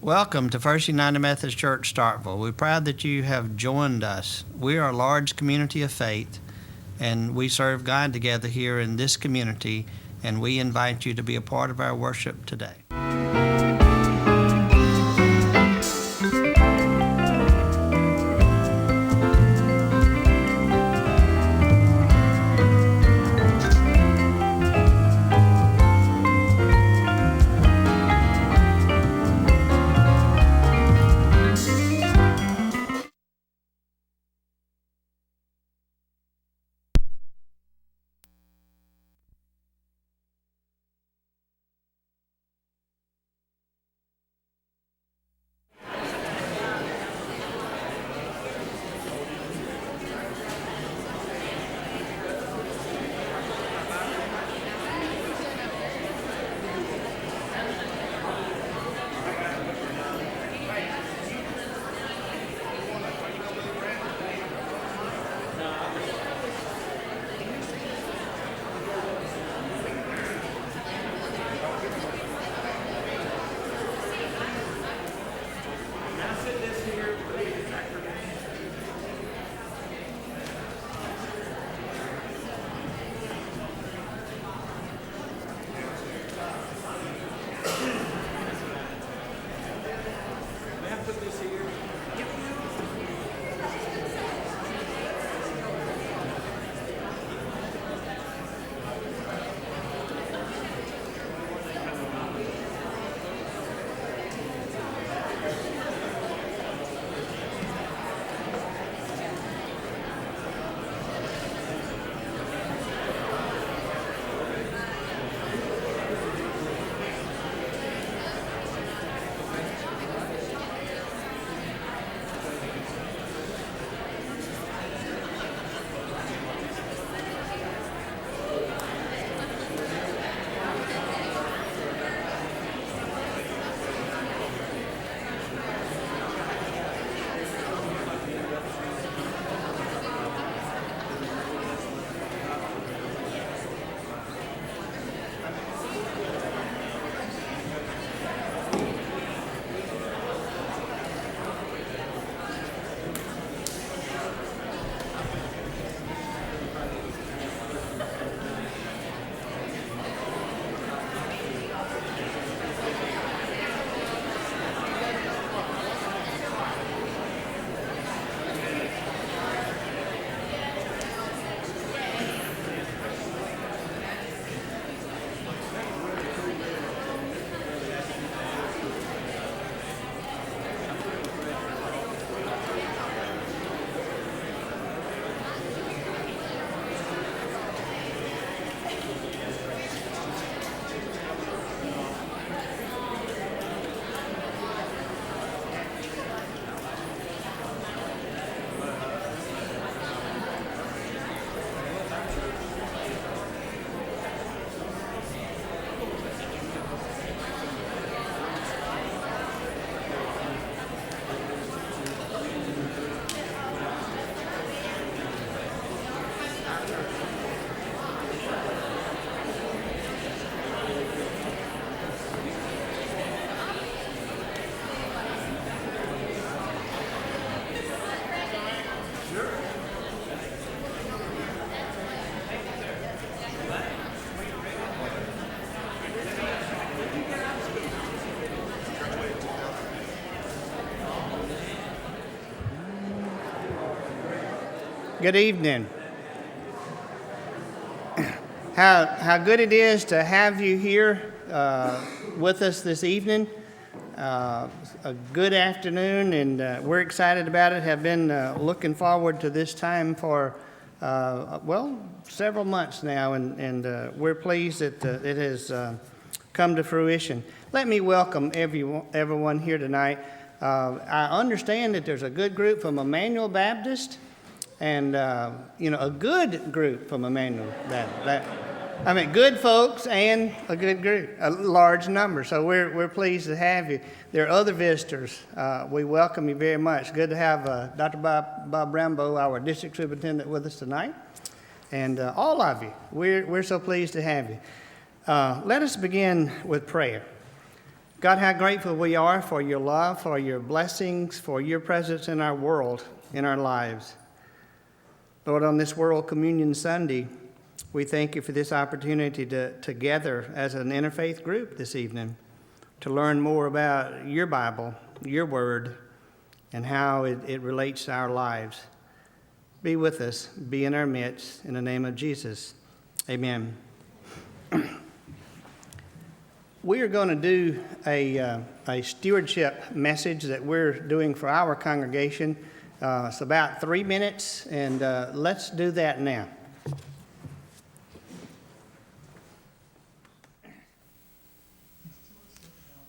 Welcome to First United Methodist Church, Starkville. We're proud that you have joined us. We are a large community of faith, and we serve God together here in this community, and we invite you to be a part of our worship today. Good evening. How good it is to have you here with us this evening. A good afternoon, and we're excited about it. Have been looking forward to this time for several months now, and we're pleased that it has come to fruition. Let me welcome everyone here tonight. I understand that there's a good group from Emmanuel Baptist. And, a good group from Emmanuel. Good folks and a good group, a large number. So we're pleased to have you. There are other visitors. We welcome you very much. Good to have Dr. Bob Rambo, our district superintendent, with us tonight. And all of you, we're so pleased to have you. Let us begin with prayer. God, how grateful we are for your love, for your blessings, for your presence in our world, in our lives. Lord, on this World Communion Sunday, we thank you for this opportunity to gather as an interfaith group this evening to learn more about your Bible, your word, and how it relates to our lives. Be with us, be in our midst, in the name of Jesus. Amen. We are going to do a stewardship message that we're doing for our congregation. It's about 3 minutes, and let's do that now.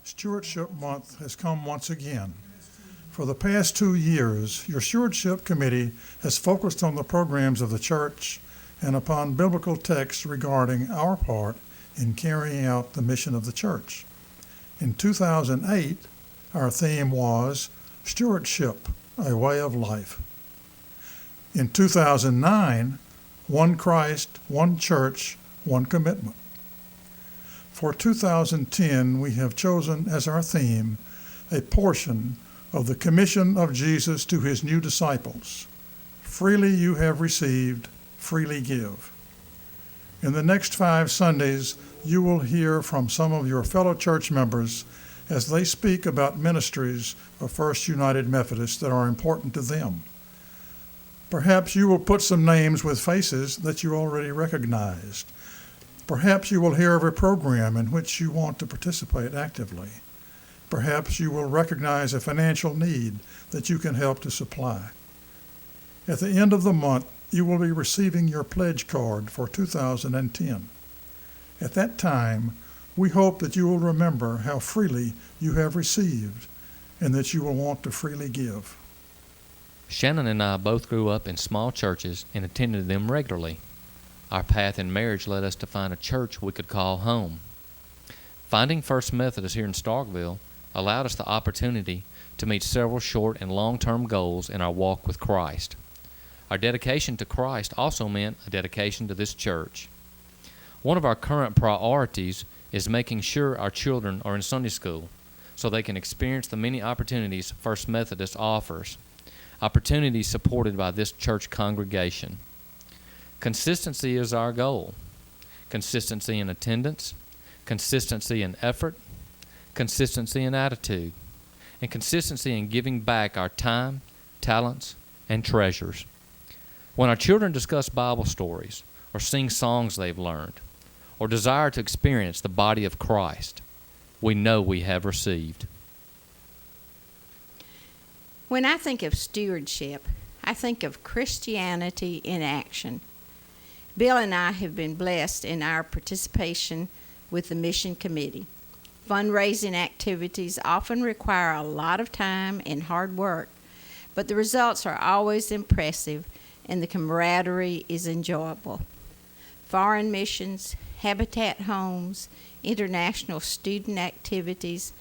Stewardship Month has come once again. For the past 2 years, your Stewardship Committee has focused on the programs of the church and upon biblical texts regarding our part in carrying out the mission of the church. In 2008, our theme was Stewardship, a Way of Life. In 2009, One Christ, One Church, One Commitment. For 2010, we have chosen as our theme a portion of the commission of Jesus to his new disciples. Freely you have received, freely give. In the next 5 Sundays, you will hear from some of your fellow church members as they speak about ministries of First United Methodist that are important to them. Perhaps you will put some names with faces that you already recognized. Perhaps you will hear of a program in which you want to participate actively. Perhaps you will recognize a financial need that you can help to supply. At the end of the month, you will be receiving your pledge card for 2010. At that time, we hope that you will remember how freely you have received and that you will want to freely give. Shannon and I both grew up in small churches and attended them regularly. Our path in marriage led us to find a church we could call home. Finding First Methodist here in Starkville allowed us the opportunity to meet several short and long-term goals in our walk with Christ. Our dedication to Christ also meant a dedication to this church. One of our current priorities is making sure our children are in Sunday school so they can experience the many opportunities First Methodist offers, opportunities supported by this church congregation. Consistency is our goal. Consistency in attendance, consistency in effort, consistency in attitude, and consistency in giving back our time, talents, and treasures. When our children discuss Bible stories or sing songs they've learned or desire to experience the body of Christ, we know we have received. When I think of stewardship, I think of Christianity in action. Bill and I have been blessed in our participation with the Mission Committee. Fundraising activities often require a lot of time and hard work, but the results are always impressive and the camaraderie is enjoyable. Foreign missions, habitat homes, international student activities,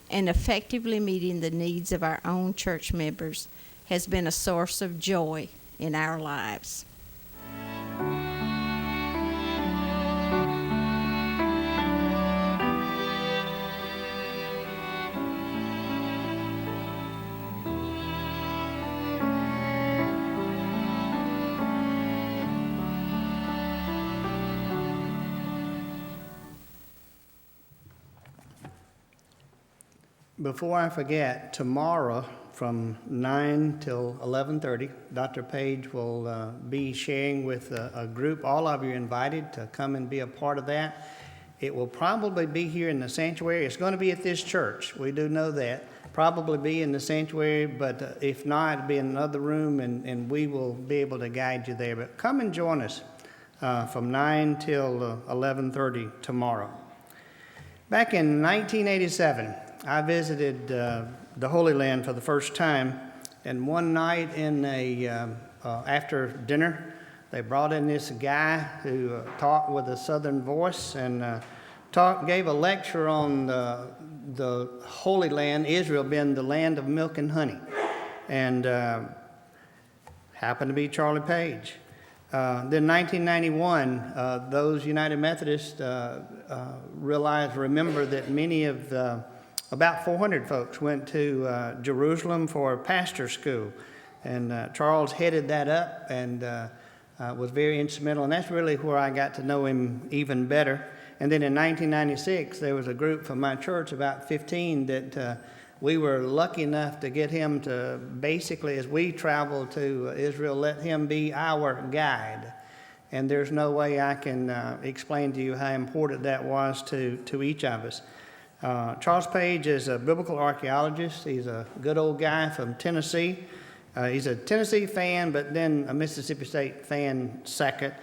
and effectively meeting the needs of our own church members has been a source of joy in our lives. Before I forget, tomorrow from 9 till 11:30, Dr. Page will be sharing with a group. All of you are invited to come and be a part of that. It will probably be here in the sanctuary. It's going to be at this church. We do know that. Probably be in the sanctuary, but if not, it'll be in another room, and we will be able to guide you there. But come and join us from 9 till 11:30 tomorrow. Back in 1987, I visited the Holy Land for the first time, and one night after dinner, they brought in this guy who talked with a southern voice and gave a lecture on the Holy Land, Israel being the land of milk and honey, and happened to be Charlie Page. Then 1991, those United Methodists remember that many of about 400 folks went to Jerusalem for pastor school. And Charles headed that up and was very instrumental. And that's really where I got to know him even better. And then in 1996, there was a group from my church, about 15, that we were lucky enough to get him to basically, as we traveled to Israel, let him be our guide. And there's no way I can explain to you how important that was to each of us. Charles Page is a biblical archaeologist. He's a good old guy from Tennessee. He's a Tennessee fan, but then a Mississippi State fan second.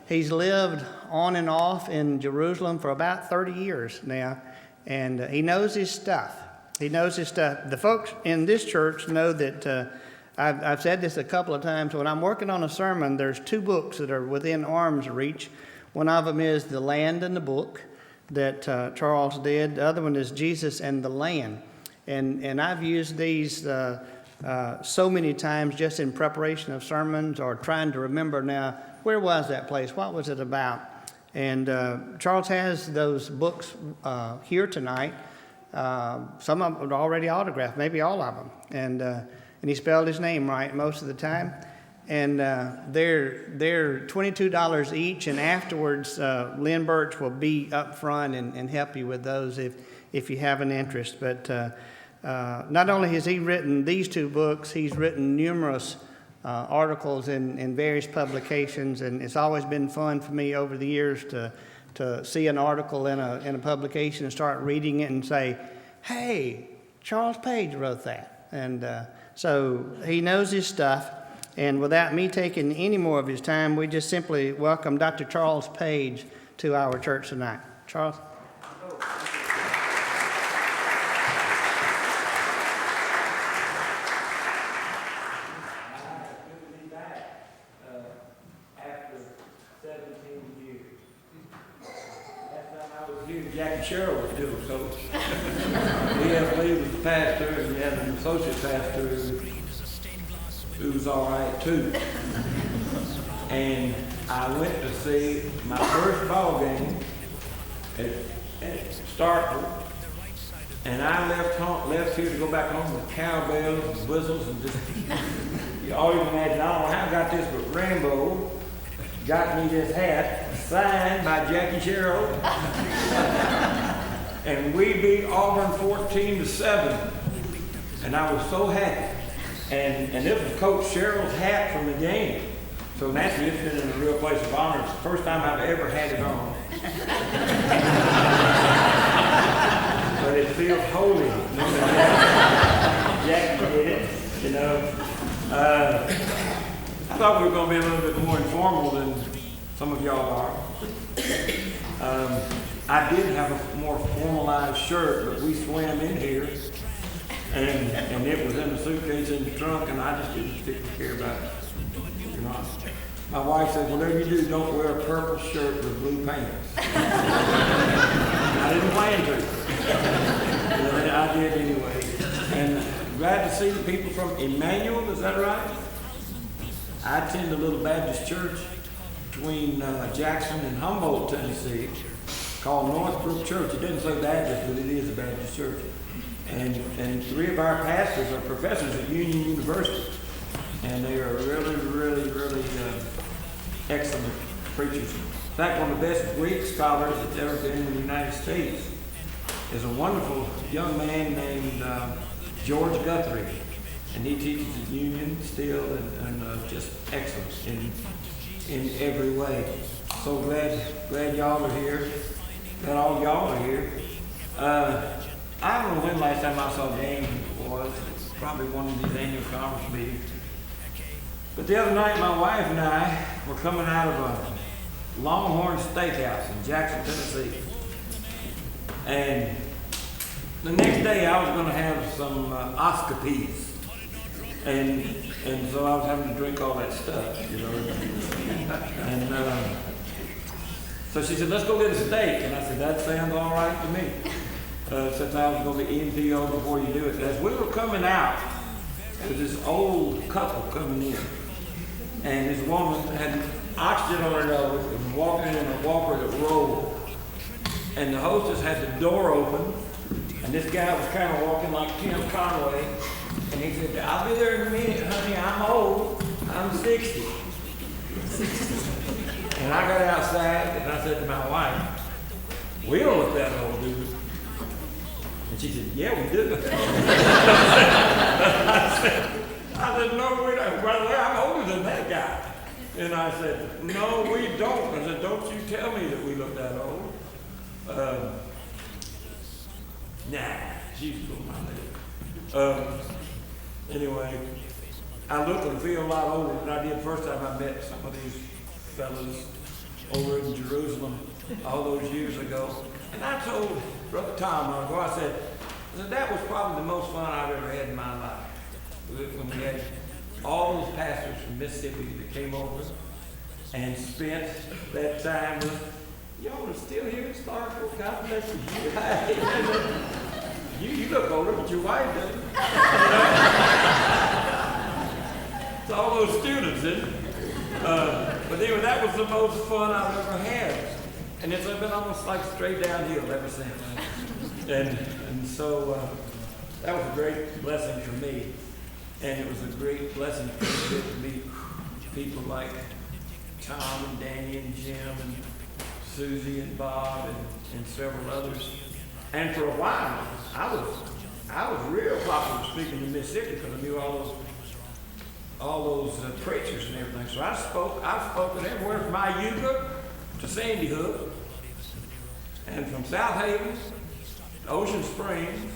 He's lived on and off in Jerusalem for about 30 years now, and he knows his stuff. He knows his stuff. The folks in this church know that I've said this a couple of times. When I'm working on a sermon, there's two books that are within arm's reach. One of them is The Land and the Book that Charles did. The other one is Jesus and the Land. And I've used these so many times just in preparation of sermons or trying to remember now, where was that place? What was it about? And Charles has those books here tonight. Some of them are already autographed, maybe all of them. And he spelled his name right most of the time. And they're $22 each, and afterwards Lynn Birch will be up front and help you with those if you have an interest. But not only has he written these two books, he's written numerous articles in various publications, and it's always been fun for me over the years to see an article in a publication and start reading it and say, hey, Charles Page wrote that. And so he knows his stuff. And without me taking any more of his time, we just simply welcome Dr. Charles Page to our church tonight. Charles? Jackie Sherrill was still a coach. D.F. Lee was the pastor, and we had an associate pastor who was all right too. And I went to see my first ball game at Starkville, and I left here to go back home with cowbells and whistles and just, you all you can imagine, I don't know how I got this, but Rambo got me this hat signed by Jackie Sherrill. And we beat Auburn 14-7. And I was so happy. And this was Coach Sherrill's hat from the game. So naturally it's been in a real place of honor. It's the first time I've ever had it on. But it feels holy. Jackie did it, you know. I thought we were going to be a little bit more informal than some of y'all are. I did have a more formalized shirt, but we swam in here, and it was in the suitcase in the trunk, and I just didn't care about it. You know, my wife said, whatever you do, don't wear a purple shirt with blue pants. And I didn't plan to. But I did anyway. And glad to see the people from Emmanuel, is that right? I attend a little Baptist church between Jackson and Humboldt, Tennessee, called Northbrook Church. It doesn't say Baptist, but it is a Baptist church. And three of our pastors are professors at Union University. And they are really, really, really excellent preachers. In fact, one of the best Greek scholars that's ever been in the United States is a wonderful young man named George Guthrie. And he teaches at Union still, and just excellent in every way. So glad y'all are here. Glad all y'all are here. I don't know when last time I saw Dan was. Probably one of these annual conference meetings. But the other night, my wife and I were coming out of a Longhorn Steakhouse in Jackson, Tennessee. And the next day, I was going to have some Oscar-Peas. And so I was having to drink all that stuff, you know. And so she said, let's go get a steak. And I said, that sounds all right to me. Since I was going to be NPO before you do it. As we were coming out, there was this old couple coming in. And this woman had oxygen on her nose and was walking in a walker that rolled. and the hostess had the door open, and this guy was kind of walking like Tim Conway, and he said, "I'll be there in a minute, honey, I'm old, I'm 60. And I got outside, and I said to my wife, "We don't look that old, do we?" And she said, "Yeah, we do." I said, "No, we don't. By the way, I'm older than that guy." And I said, "No, we don't." I said, "Don't you tell me that we look that old." Nah, she's pulling my leg. Anyway, I look and feel a lot older than I did the first time I met some of these fellas over in Jerusalem all those years ago. And I told Brother Tom, I said, that was probably the most fun I've ever had in my life. When we had all those pastors from Mississippi that came over and spent that time with, y'all are still here in Starkville, God bless you. You look older, but your wife doesn't. It's all those students, isn't it? But anyway, that was the most fun I've ever had. And it's been almost like straight downhill ever since. And so that was a great blessing for me. And it was a great blessing for me to meet people like Tom and Danny and Jim and Susie and Bob and several others. And for a while, I was real popular speaking in Mississippi because I knew all those preachers and everything. So I've spoken everywhere from Iuka to Sandy Hook, and from South Haven to Ocean Springs,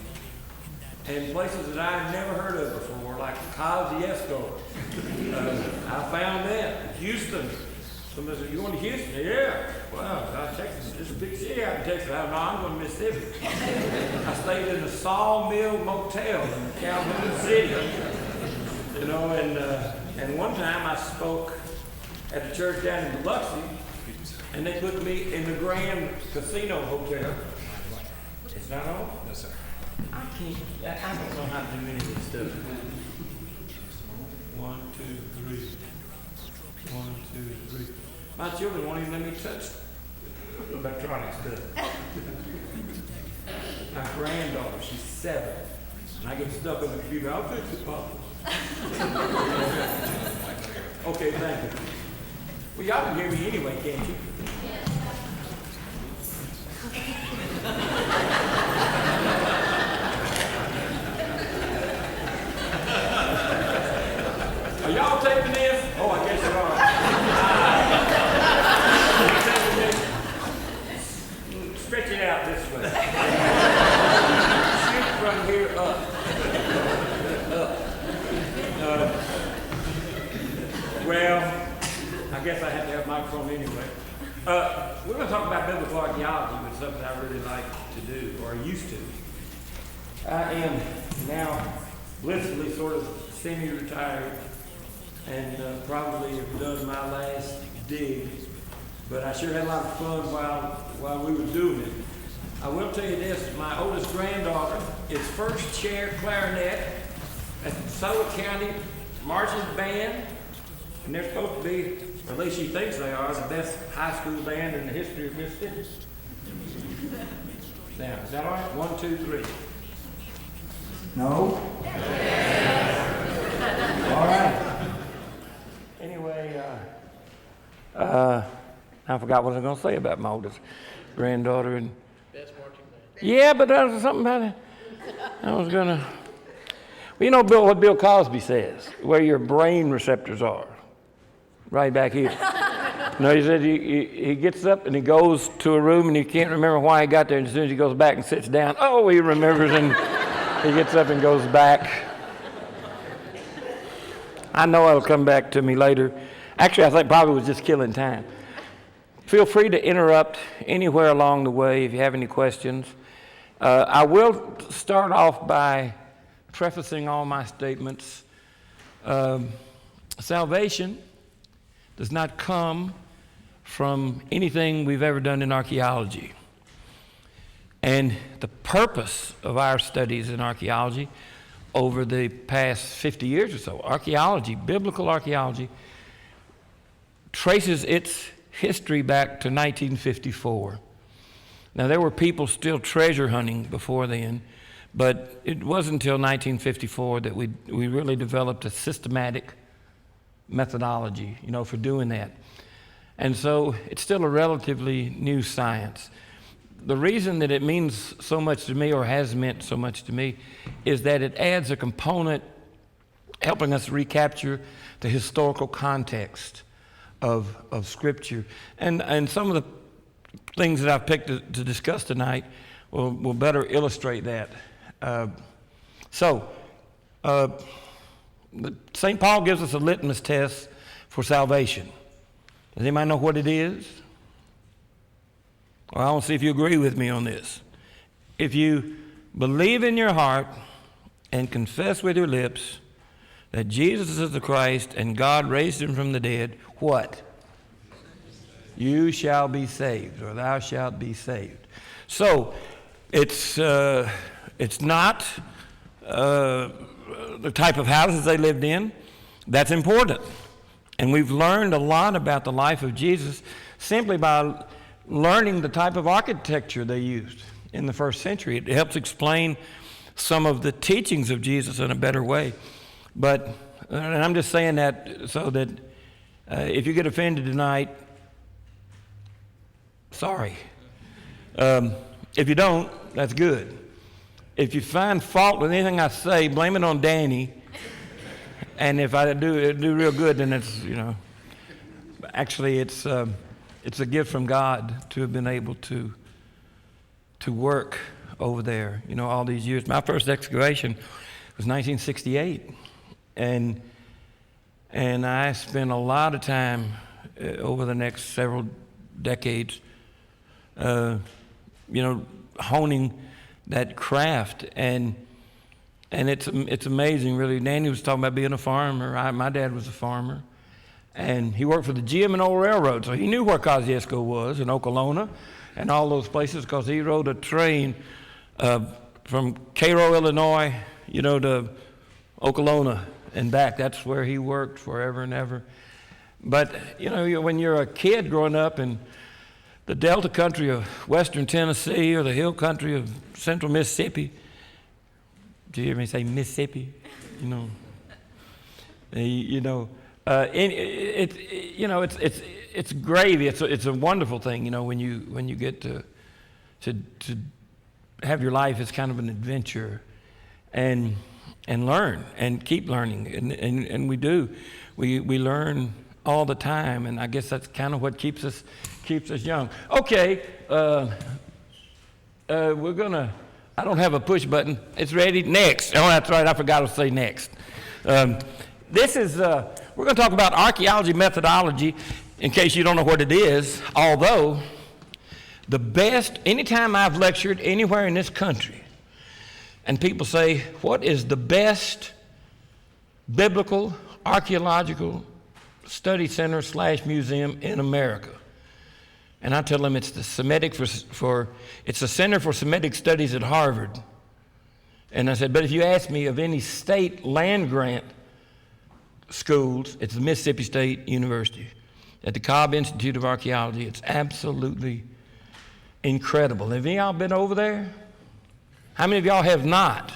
and places that I've never heard of before, like Kosciuszko. I found that. Houston. Somebody said, "You going to Houston?" "Yeah." "Wow, Texas, it's a big city out in Texas." "No, I'm going to Mississippi." I stayed in the Sawmill Motel in Calhoun City. You know, and one time I spoke at the church down in Biloxi, and they put me in the Grand Casino Hotel. It's not on? No, sir. I don't know how to do any of this stuff. 1, 2, 3. 1, 2, 3. My children won't even let me touch electronic stuff. My granddaughter, she's 7, and I get stuck on the computer. "I'll fix it, Papa." Okay, thank you. Well, y'all can hear me anyway, can't you? Are y'all taking this? Oh, I guess you are. Stretch it out this way. Shoot from here up. Well, I guess I have to have a microphone anyway. We're going to talk about biblical archaeology, which is something I really like to do, or used to. I am now blissfully sort of semi-retired and probably have done my last dig, but I sure had a lot of fun while we were doing it. I will tell you this, my oldest granddaughter is first chair clarinet at the Soda County Marching Band, and they're supposed to be, or at least she thinks they are, the best high school band in the history of Mississippi. Now, is that all right? 1, 2, 3. No? All right. Anyway, I forgot what I was going to say about my oldest granddaughter. And best marching band. Yeah, but there was something about it. I was going to... Well, you know what Bill Cosby says, where your brain receptors are. Right back here. No, he said he gets up and he goes to a room and he can't remember why he got there. And as soon as he goes back and sits down, oh, he remembers and he gets up and goes back. I know it'll come back to me later. Actually, I think probably was just killing time. Feel free to interrupt anywhere along the way if you have any questions. I will start off by prefacing all my statements. Salvation does not come from anything we've ever done in archaeology. And the purpose of our studies in archaeology over the past 50 years or so, archaeology, biblical archaeology, traces its history back to 1954, Now, there were people still treasure hunting before then, but it wasn't until 1954 that we really developed a systematic methodology, for doing that. And so it's still a relatively new science. The reason that it means so much to me, or has meant so much to me, is that it adds a component helping us recapture the historical context of Scripture. And some of the things that I've picked to discuss tonight will better illustrate that. St. Paul gives us a litmus test for salvation. Does anybody know what it is? Well, I want to see if you agree with me on this. If you believe in your heart and confess with your lips that Jesus is the Christ and God raised him from the dead, what? You shall be saved, or thou shalt be saved. So, it's not the type of houses they lived in. That's important. And we've learned a lot about the life of Jesus simply by learning the type of architecture they used in the first century. It helps explain some of the teachings of Jesus in a better way. But, and I'm just saying that so that if you get offended tonight, sorry. If you don't, that's good. If you find fault with anything I say, blame it on Danny. And if I do real good, then it's, actually it's a gift from God to have been able to work over there, all these years. My first excavation was 1968. And I spent a lot of time over the next several decades, honing that craft. And it's amazing, really. Danny was talking about being a farmer. My dad was a farmer. And he worked for the GM&O Railroad, so he knew where Kosciuszko was in Okolona and all those places, because he rode a train from Cairo, Illinois, to Okolona and back. That's where he worked forever and ever. But, when you're a kid growing up in the Delta country of western Tennessee or the hill country of central Mississippi, do you hear me say Mississippi? It's gravy. It's a wonderful thing, when you get to have your life as kind of an adventure, and learn and keep learning, and we do. We learn all the time, and I guess that's kind of what keeps us young. Okay, we're gonna. I don't have a push button. It's ready. Next. Oh, that's right. I forgot to say next. This is. We're going to talk about archaeology methodology, in case you don't know what it is. Although, anytime I've lectured anywhere in this country, and people say, what is the best biblical archaeological study center / museum in America? And I tell them it's the it's the Center for Semitic Studies at Harvard. And I said, but if you ask me of any state land grant schools, it's the Mississippi State University at the Cobb Institute of Archaeology. It's absolutely incredible. Have any of y'all been over there? How many of y'all have not?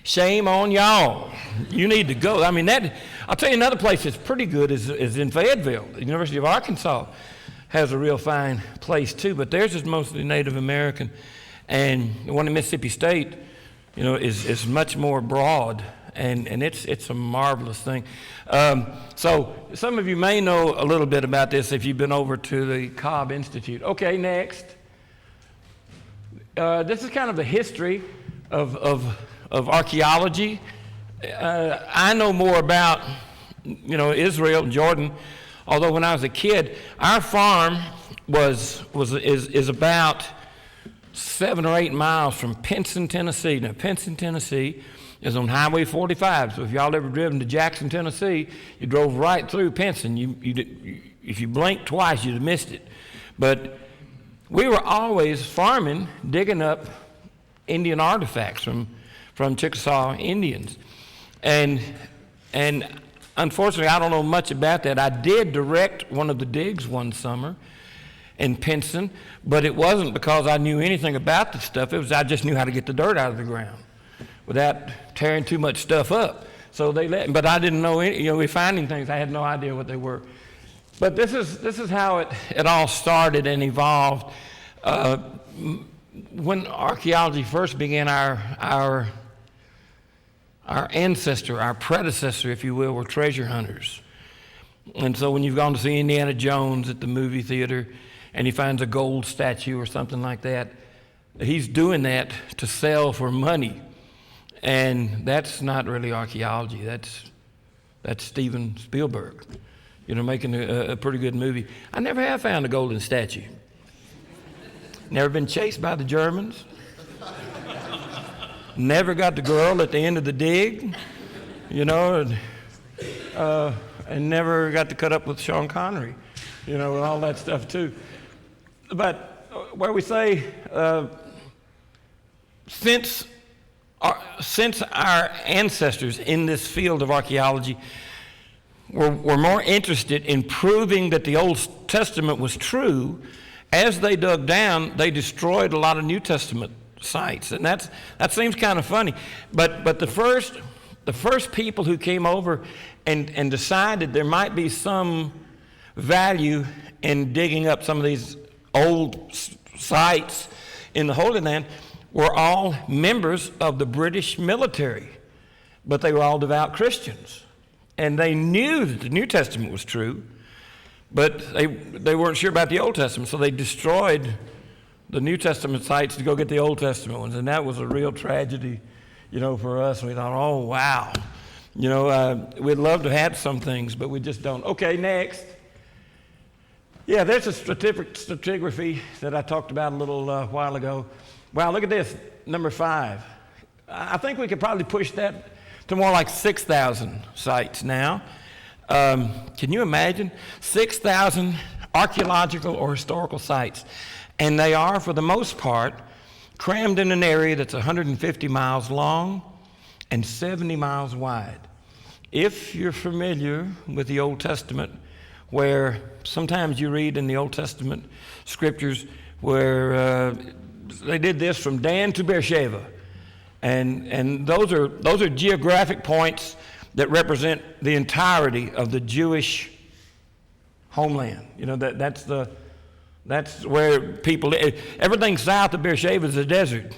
Shame on y'all. You need to go. I'll tell you another place that's pretty good is in Fayetteville. The University of Arkansas has a real fine place too, but theirs is mostly Native American. And the one in Mississippi State, is much more broad. And it's a marvelous thing. So some of you may know a little bit about this if you've been over to the Cobb Institute. Okay, next. This is kind of the history of archaeology. I know more about Israel and Jordan. Although when I was a kid, our farm is about 7 or 8 miles from Pinson, Tennessee. Now, Pinson, Tennessee is on Highway 45. So if y'all ever driven to Jackson, Tennessee, you drove right through Pinson. If you blinked twice, you'd have missed it. But we were always farming, digging up Indian artifacts from Chickasaw Indians. And unfortunately, I don't know much about that. I did direct one of the digs one summer, in Pinson, but it wasn't because I knew anything about the stuff. It was I just knew how to get the dirt out of the ground without tearing too much stuff up. So but I didn't know any, we're finding things, I had no idea what they were. But this is how it all started and evolved. When archaeology first began, our ancestor, our predecessor, if you will, were treasure hunters. And so when you've gone to see Indiana Jones at the movie theater and he finds a gold statue or something like that, he's doing that to sell for money. And that's not really archaeology. That's Steven Spielberg, making a pretty good movie. I never have found a golden statue. Never been chased by the Germans. Never got the girl at the end of the dig, and never got to cut up with Sean Connery, and all that stuff too. But where we say, since our ancestors in this field of archaeology were more interested in proving that the Old Testament was true, as they dug down, they destroyed a lot of New Testament sites, and that seems kind of funny. But the first people who came over and decided there might be some value in digging up some of these old sites in the Holy Land were all members of the British military, but they were all devout Christians, and they knew that the New Testament was true, but they weren't sure about the Old Testament, so they destroyed the New Testament sites to go get the Old Testament ones, and that was a real tragedy, for us. We thought, oh, wow. We'd love to have some things, but we just don't. Okay, next. Yeah, there's a stratigraphy that I talked about a little while ago. Wow, look at this, number 5. I think we could probably push that to more like 6,000 sites now. Can you imagine? 6,000 archaeological or historical sites. And they are, for the most part, crammed in an area that's 150 miles long and 70 miles wide. If you're familiar with the Old Testament, where sometimes you read in the Old Testament scriptures where they did this from Dan to Beersheba, and those are geographic points that represent the entirety of the Jewish homeland. That's where people live. Everything south of Beersheba is a desert,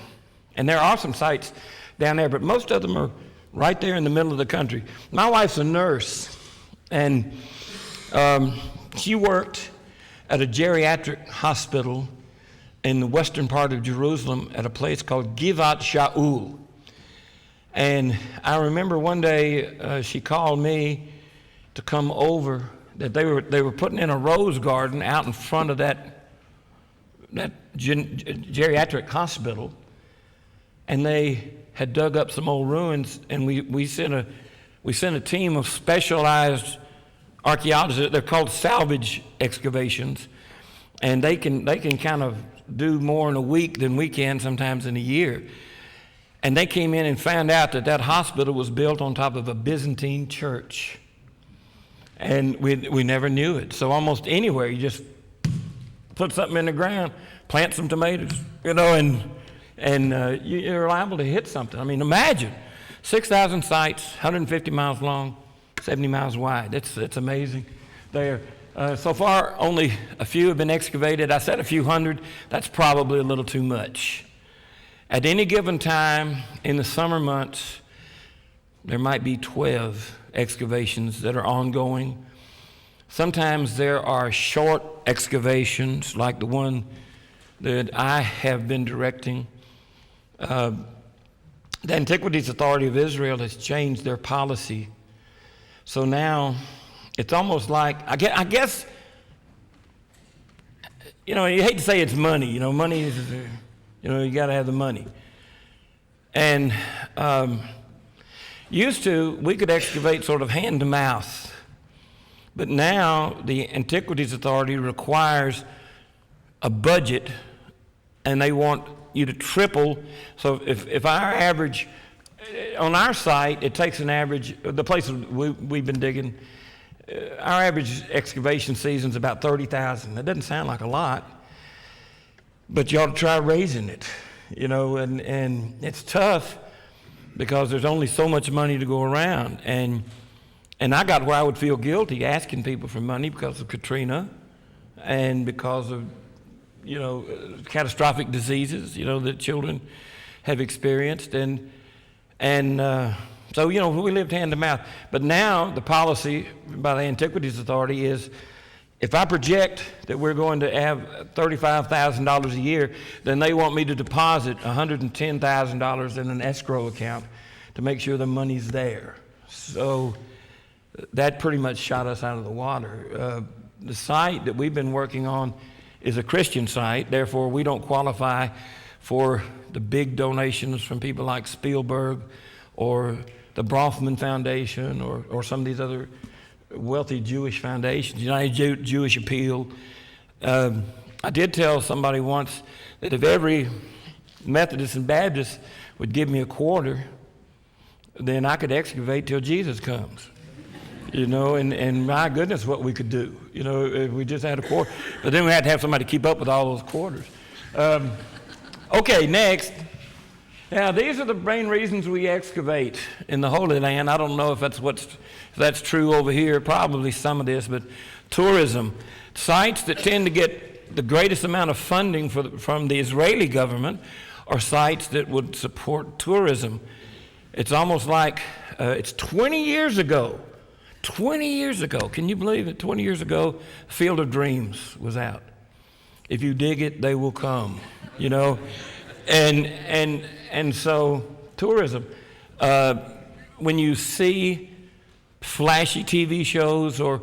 and there are some sites down there, but most of them are right there in the middle of the country. My wife's a nurse, and she worked at a geriatric hospital in the western part of Jerusalem at a place called Givat Shaul. And I remember one day she called me to come over, that they were putting in a rose garden out in front of that geriatric hospital, and they had dug up some old ruins, and we sent a team of specialized archaeologists. They're called salvage excavations, and they can kind of do more in a week than we can sometimes in a year. And they came in and found out that hospital was built on top of a Byzantine church. And we never knew it. So almost anywhere, you just put something in the ground, plant some tomatoes, and you're liable to hit something. I mean, imagine 6,000 sites, 150 miles long, 70 miles wide. It's amazing there. So far, only a few have been excavated. I said a few hundred. That's probably a little too much. At any given time in the summer months, there might be 12 excavations that are ongoing. Sometimes there are short excavations like the one that I have been directing. The Antiquities Authority of Israel has changed their policy. So now it's almost like, I guess, you hate to say it's money. Money is, you got to have the money. And used to, we could excavate sort of hand to mouth. But now the Antiquities Authority requires a budget, and they want you to triple. So if our average, on our site, it takes an average, the place we've been digging, our average excavation season is about 30,000. That doesn't sound like a lot, but you ought to try raising it, and it's tough because there's only so much money to go around. And I got where I would feel guilty asking people for money because of Katrina and because of, catastrophic diseases, that children have experienced. So, we lived hand to mouth. But now the policy by the Antiquities Authority is if I project that we're going to have $35,000 a year, then they want me to deposit $110,000 in an escrow account to make sure the money's there. So that pretty much shot us out of the water. The site that we've been working on is a Christian site, therefore we don't qualify for the big donations from people like Spielberg or the Brofman Foundation or some of these other wealthy Jewish foundations, United Jewish Appeal. I did tell somebody once that if every Methodist and Baptist would give me a quarter, then I could excavate till Jesus comes. And my goodness, what we could do, if we just had a quarter. But then we had to have somebody keep up with all those quarters. Okay, next. Now, these are the main reasons we excavate in the Holy Land. I don't know if that's true over here, probably some of this, but tourism. Sites that tend to get the greatest amount of funding from the Israeli government are sites that would support tourism. It's almost like it's 20 years ago. 20 years ago, can you believe it? 20 years ago, Field of Dreams was out. If you dig it, they will come, And so tourism, when you see flashy TV shows or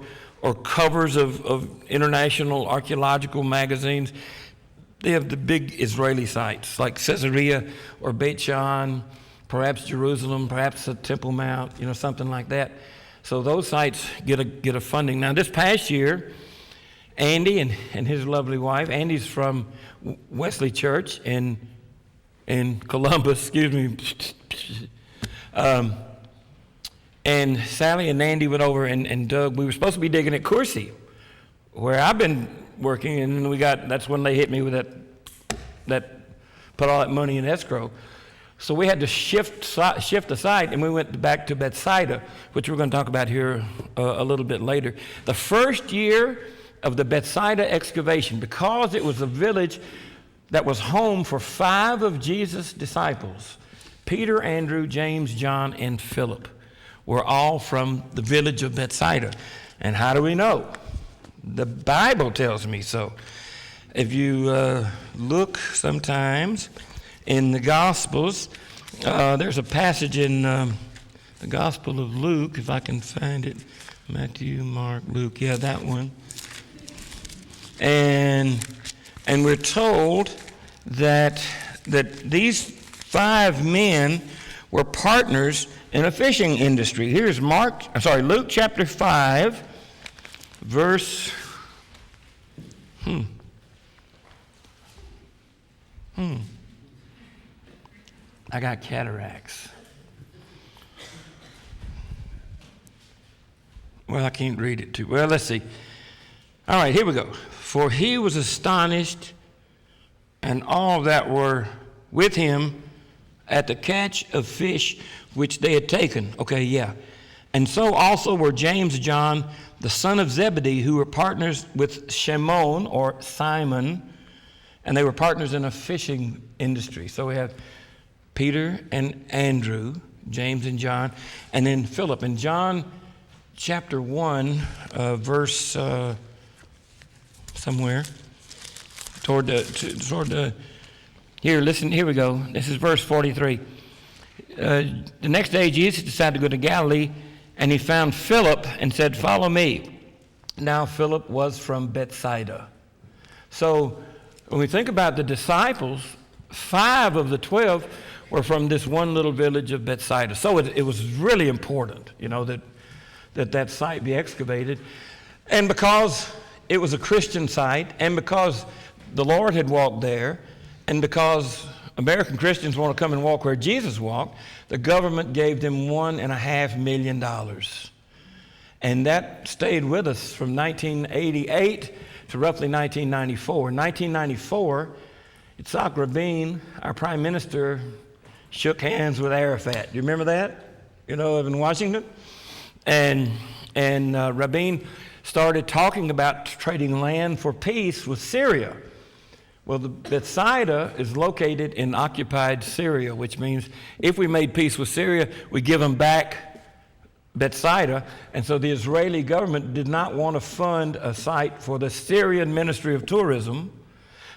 covers of international archaeological magazines, they have the big Israeli sites like Caesarea or Beit Shan, perhaps Jerusalem, perhaps the Temple Mount, something like that. So those sites get a funding. Now this past year, Andy and his lovely wife, Andy's from Wesley Church in Columbus, and Sally and Andy went over and dug. We were supposed to be digging at Coursey, where I've been working, and that's when they hit me with that put all that money in escrow. So we had to shift the site, and we went back to Bethsaida, which we're going to talk about here a little bit later. The first year of the Bethsaida excavation, because it was a village that was home for 5 of Jesus' disciples, Peter, Andrew, James, John, and Philip, were all from the village of Bethsaida. And how do we know? The Bible tells me so. If you look sometimes in the Gospels, there's a passage in the Gospel of Luke, if I can find it. Matthew, Mark, Luke, yeah, that one. And we're told that these 5 men were partners in a fishing industry. Here's Luke chapter 5, verse. I got cataracts. Well, I can't read it too well. Let's see. All right, here we go. For he was astonished, and all that were with him at the catch of fish which they had taken. Okay, yeah. And so also were James and John, the son of Zebedee, who were partners with Shimon or Simon, and they were partners in a fishing industry. So we have Peter and Andrew, James and John, and then Philip. In John chapter 1, verse somewhere, toward the here, listen, here we go. This is verse 43. The next day, Jesus decided to go to Galilee, and he found Philip and said, "Follow me." Now, Philip was from Bethsaida. So, when we think about the disciples, 5 of the 12 were from this one little village of Bethsaida. So, it was really important, that site be excavated. And because it was a Christian site, and because the Lord had walked there, and because American Christians want to come and walk where Jesus walked, the government gave them $1.5 million. And that stayed with us from 1988 to roughly 1994. In 1994, Yitzhak Rabin, our prime minister, shook hands with Arafat. Do you remember that? Up in Washington? And Rabin started talking about trading land for peace with Syria. Well, the Bethsaida is located in occupied Syria, which means if we made peace with Syria, we give them back Bethsaida. And so the Israeli government did not want to fund a site for the Syrian Ministry of Tourism.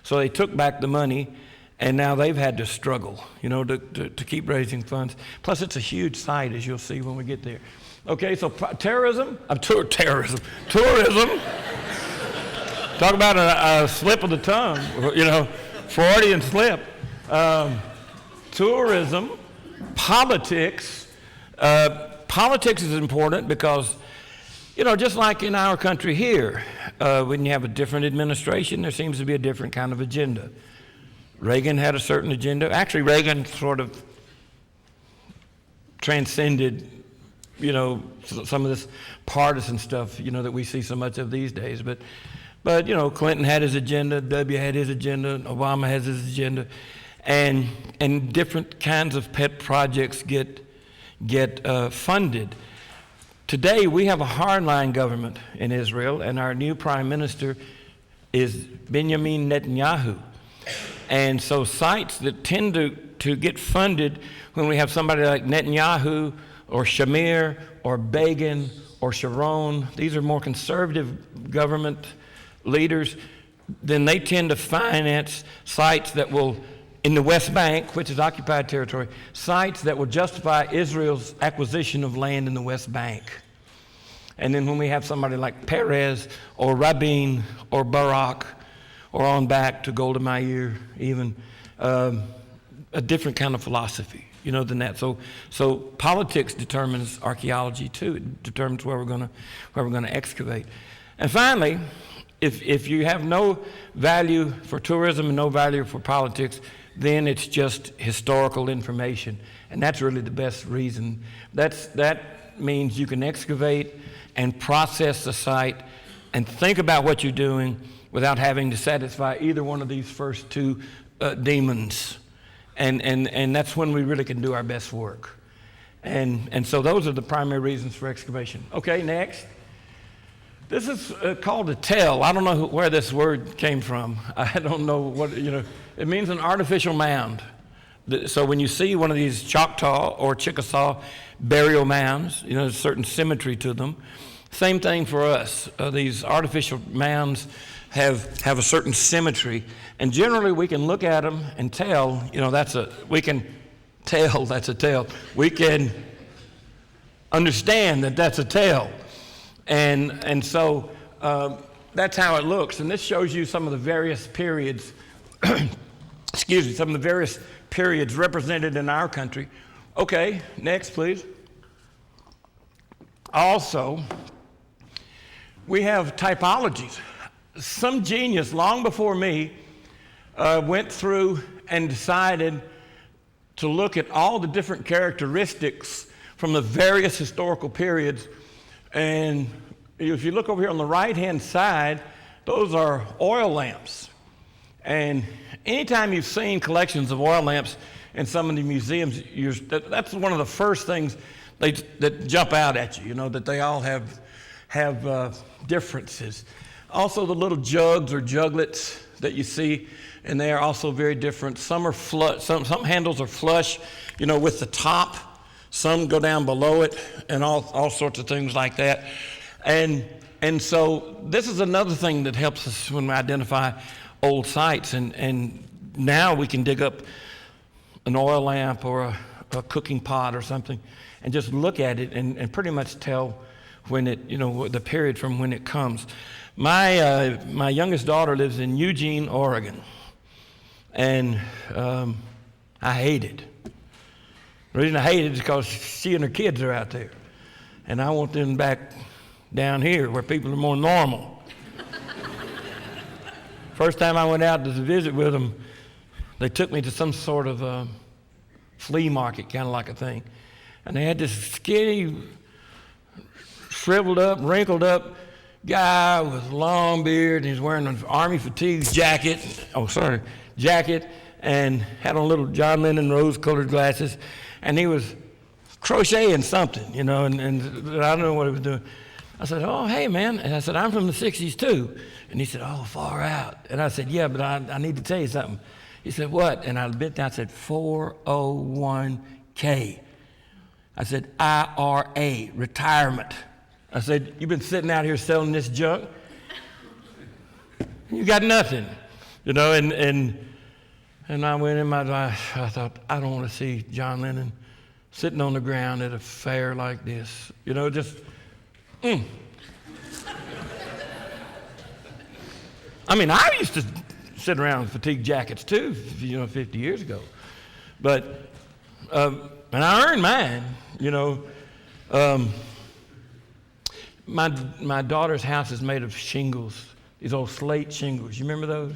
So they took back the money, and now they've had to struggle, to keep raising funds. Plus, it's a huge site, as you'll see when we get there. Okay, so tourism. Talk about a slip of the tongue, Freudian slip. Tourism, politics. Politics is important because, just like in our country here, when you have a different administration, there seems to be a different kind of agenda. Reagan had a certain agenda. Actually, Reagan sort of transcended, some of this partisan stuff, that we see so much of these days. But Clinton had his agenda, W had his agenda, Obama has his agenda, and different kinds of pet projects get funded. Today, we have a hardline government in Israel, and our new prime minister is Benjamin Netanyahu. And so sites that tend to get funded when we have somebody like Netanyahu or Shamir or Begin or Sharon, these are more conservative government leaders, then they tend to finance sites that will, in the West Bank, which is occupied territory, sites that will justify Israel's acquisition of land in the West Bank. And then when we have somebody like Perez or Rabin or Barak, or on back to Golda Meir, even a different kind of philosophy, than that. So politics determines archaeology too. It determines where we're going to excavate. And finally, if you have no value for tourism and no value for politics, then it's just historical information, and that's really the best reason. That means you can excavate and process the site and think about what you're doing without having to satisfy either one of these first two demons. And that's when we really can do our best work. And so those are the primary reasons for excavation. Okay, next. This is called a tell. I don't know where this word came from. I don't know what, it means an artificial mound. So when you see one of these Choctaw or Chickasaw burial mounds, there's a certain symmetry to them. Same thing for us. These artificial mounds have a certain symmetry, and generally we can look at them and tell, that's a tell. We can understand that that's a tell, and so that's how it looks. And this shows you some of the various periods. Some of the various periods represented in our country. Okay, next, please. Also, we have typologies. Some genius long before me went through and decided to look at all the different characteristics from the various historical periods. And if you look over here on the right-hand side, those are oil lamps. And anytime you've seen collections of oil lamps in some of the museums, that's one of the first things that jump out at you, that they all have differences. Also, the little jugs or juglets that you see, and they are also very different. Some are flush. Some handles are flush, with the top. Some go down below it, and all sorts of things like that. And so this is another thing that helps us when we identify old sites. And now we can dig up an oil lamp or a cooking pot or something, and just look at it and pretty much tell when it, the period from when it comes. My youngest daughter lives in Eugene, Oregon, and I hate it. The reason I hate it is because she and her kids are out there, and I want them back down here where people are more normal. First time I went out to visit with them, they took me to some sort of flea market, kind of like a thing, and they had this skinny, shriveled up, wrinkled up guy with a long beard, and he's wearing an Army fatigues jacket. Oh, sorry, jacket and had on little John Lennon rose-colored glasses, and he was crocheting something, you know, and I don't know what he was doing. I said, oh, hey, man. And I said, I'm from the 60s, too. And he said, oh, far out. And I said, yeah, but I need to tell you something. He said, what? And I bit down and said, 401K. I said, IRA, retirement. I said, you've been sitting out here selling this junk? You got nothing, you know, and I went in my life. I thought, I don't want to see John Lennon sitting on the ground at a fair like this, you know, just, I mean, I used to sit around with fatigue jackets too, you know, 50 years ago. But, and I earned mine, you know. My daughter's house is made of shingles, these old slate shingles. You remember those?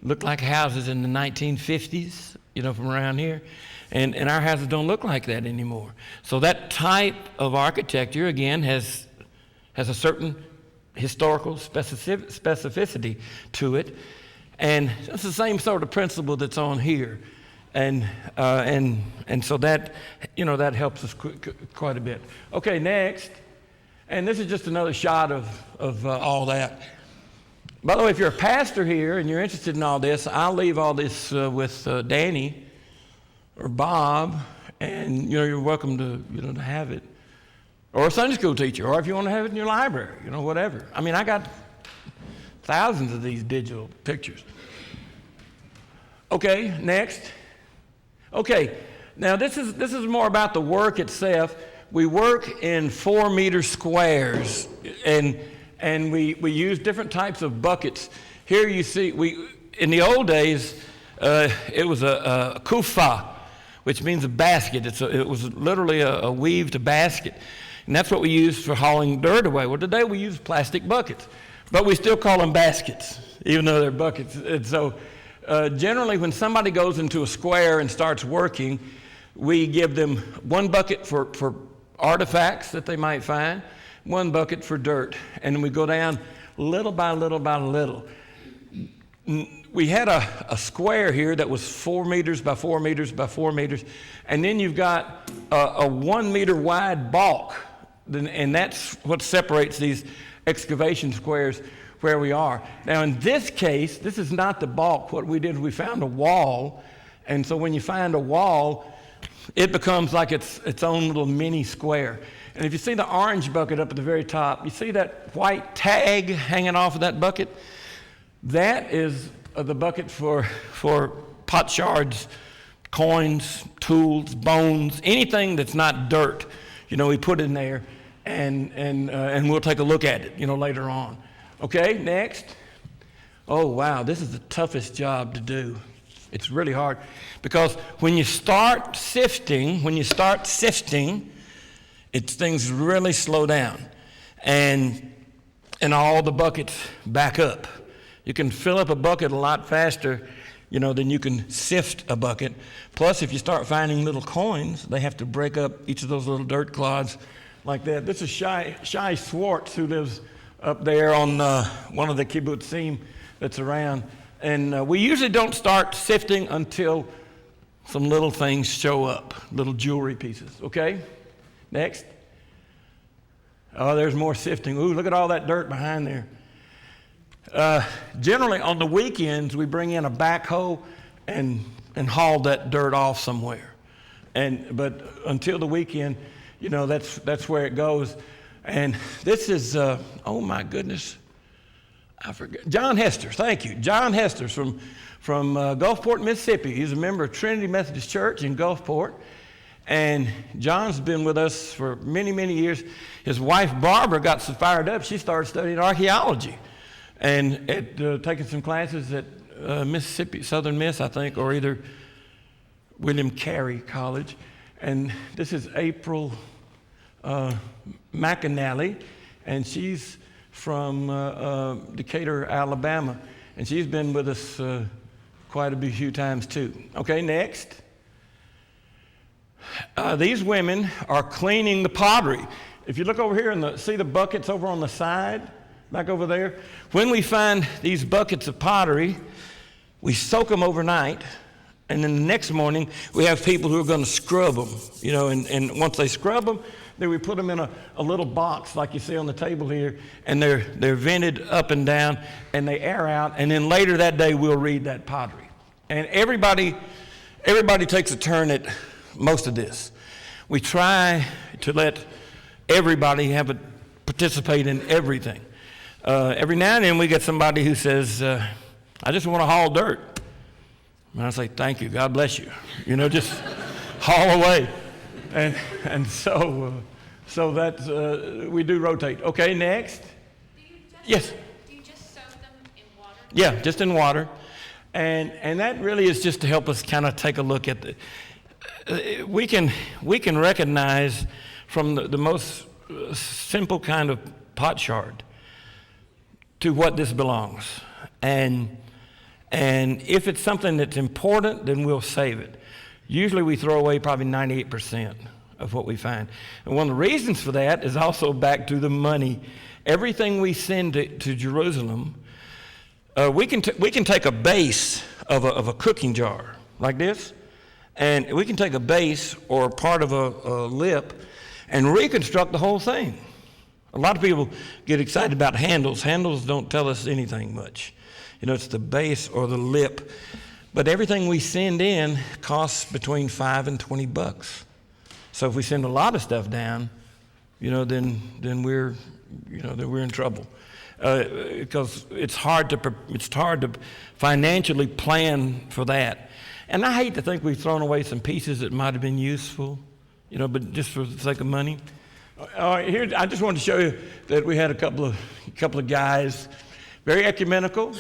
Looked like houses in the 1950s, you know, from around here. And our houses don't look like that anymore. So that type of architecture, again, has a certain historical specificity to it. And it's the same sort of principle that's on here. And so that, you know, that helps us quite a bit. Okay, next. And this is just another shot of all that. By the way, if you're a pastor here and you're interested in all this, I'll leave all this with Danny or Bob, and, you know, you're welcome to, you know, to have it. Or a Sunday school teacher, or if you want to have it in your library, you know, whatever. I mean, I got thousands of these digital pictures. Okay, next. Okay, now this is more about the work itself. We work in 4-meter squares, and we use different types of buckets. Here you see, in the old days, it was a kufa, which means a basket. It was literally a weaved basket. And that's what we use for hauling dirt away. Well, today we use plastic buckets, but we still call them baskets, even though they're buckets. And so generally when somebody goes into a square and starts working, we give them one bucket for artifacts that they might find, one bucket for dirt, and we go down little by little by little. We had a square here that was 4 meters by 4 meters by 4 meters, and then you've got a 1 meter wide balk, and that's what separates these excavation squares where we are. Now in this case, this is not the balk. What we did is we found a wall, and so when you find a wall, it becomes like its own little mini square. And if you see the orange bucket up at the very top, you see that white tag hanging off of that bucket? That is the bucket for pot shards, coins, tools, bones, anything that's not dirt. You know, we put in there, and we'll take a look at it, you know, later on. Okay, next. Oh, wow, this is the toughest job to do. It's really hard because when you start sifting, things really slow down, and all the buckets back up. You can fill up a bucket a lot faster, you know, than you can sift a bucket. Plus, if you start finding little coins, they have to break up each of those little dirt clods like that. This is Shai Swartz, who lives up there on one of the kibbutzim that's around. And we usually don't start sifting until some little things show up, little jewelry pieces. Okay? Next. Oh, there's more sifting. Ooh, look at all that dirt behind there. Generally, on the weekends, we bring in a backhoe and haul that dirt off somewhere. But until the weekend, you know, that's where it goes. And this is, oh my goodness, I forget. John Hester, thank you. John Hester from Gulfport, Mississippi. He's a member of Trinity Methodist Church in Gulfport. And John's been with us for many, many years. His wife, Barbara, got so fired up, she started studying archaeology. And taking some classes at Mississippi, Southern Miss, I think, or either William Carey College. And this is April McAnally, and she's from Decatur, Alabama. And she's been with us quite a few times too. Okay, next. These women are cleaning the pottery. If you look over here and see the buckets over on the side, back over there, when we find these buckets of pottery, We soak them overnight, and then the next morning we have people who are going to scrub them, and once they scrub them, then we put them in a little box like you see on the table here, and they're vented up and down, and they air out, and then later that day we'll read that pottery. And everybody takes a turn at most of this. We try to let everybody participate in everything. Every now and then we get somebody who says, I just want to haul dirt. And I say, thank you, God bless you. Just haul away. And so that's, we do rotate. Okay, next. Yes. Do you just soak them in water? Yeah, just in water. And that really is just to help us kind of take a look at we can recognize from the most simple kind of pot shard to what this belongs. And if it's something that's important, then we'll save it. Usually we throw away probably 98% of what we find. And one of the reasons for that is also back to the money. Everything we send to Jerusalem, we can take a base of a cooking jar like this, and we can take a base or part of a lip and reconstruct the whole thing. A lot of people get excited about handles. Handles don't tell us anything much. It's the base or the lip. But everything we send in costs between $5 and $20. So if we send a lot of stuff down, then we're in trouble. Because it's hard to financially plan for that. And I hate to think we've thrown away some pieces that might have been useful, but just for the sake of money. Here, I just wanted to show you that we had a couple of guys, very ecumenical.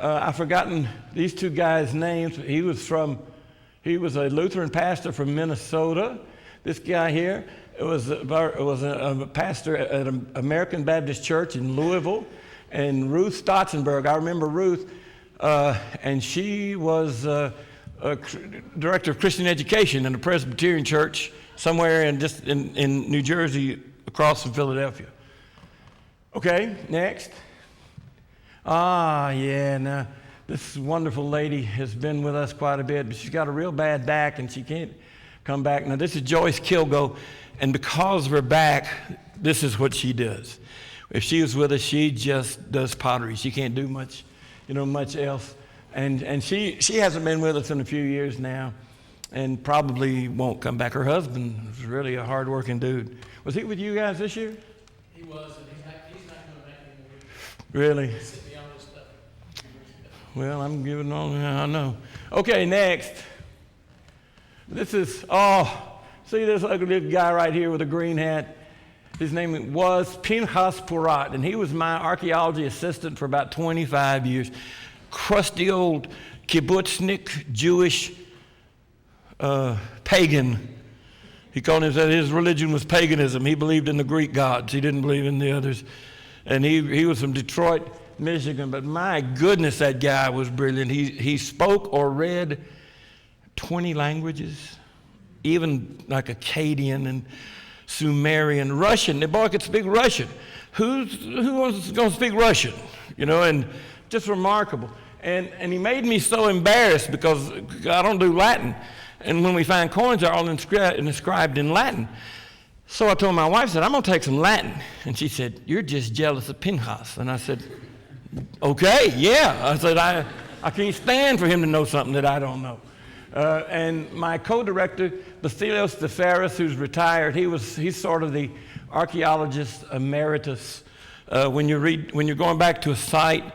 I've forgotten these two guys' names. He was a Lutheran pastor from Minnesota. This guy here was a pastor at an American Baptist church in Louisville. And Ruth Stotzenberg, I remember Ruth, and she was a director of Christian education in a Presbyterian church somewhere in New Jersey, across from Philadelphia. Okay, next. Now this wonderful lady has been with us quite a bit, but she's got a real bad back and she can't come back. Now this is Joyce Kilgo, and because of her back, this is what she does. If she was with us, she just does pottery. She can't do much else. And she hasn't been with us in a few years now, and probably won't come back. Her husband is really a hard-working dude. Was he with you guys this year? He was, and he's not going to make any more. Really? Well, I'm giving on, I know. Okay, next. This is, see this ugly guy right here with a green hat? His name was Pinchas Purat, and he was my archaeology assistant for about 25 years. Crusty old kibbutznik, Jewish pagan. He called himself, his religion was paganism. He believed in the Greek gods. He didn't believe in the others. And he was from Detroit, Michigan, but my goodness, that guy was brilliant. He spoke or read 20 languages, even like Akkadian and Sumerian, Russian. The boy could speak Russian. Who was going to speak Russian? And just remarkable. And he made me so embarrassed because I don't do Latin. And when we find coins, they're all inscribed in Latin. So I told my wife, I said, I'm going to take some Latin. And she said, you're just jealous of Pinchas. And I said, okay, yeah. I said, I can't stand for him to know something that I don't know. And my co-director, Basilios Stefaris, who's retired, he's sort of the archaeologist emeritus. When you're going back to a site,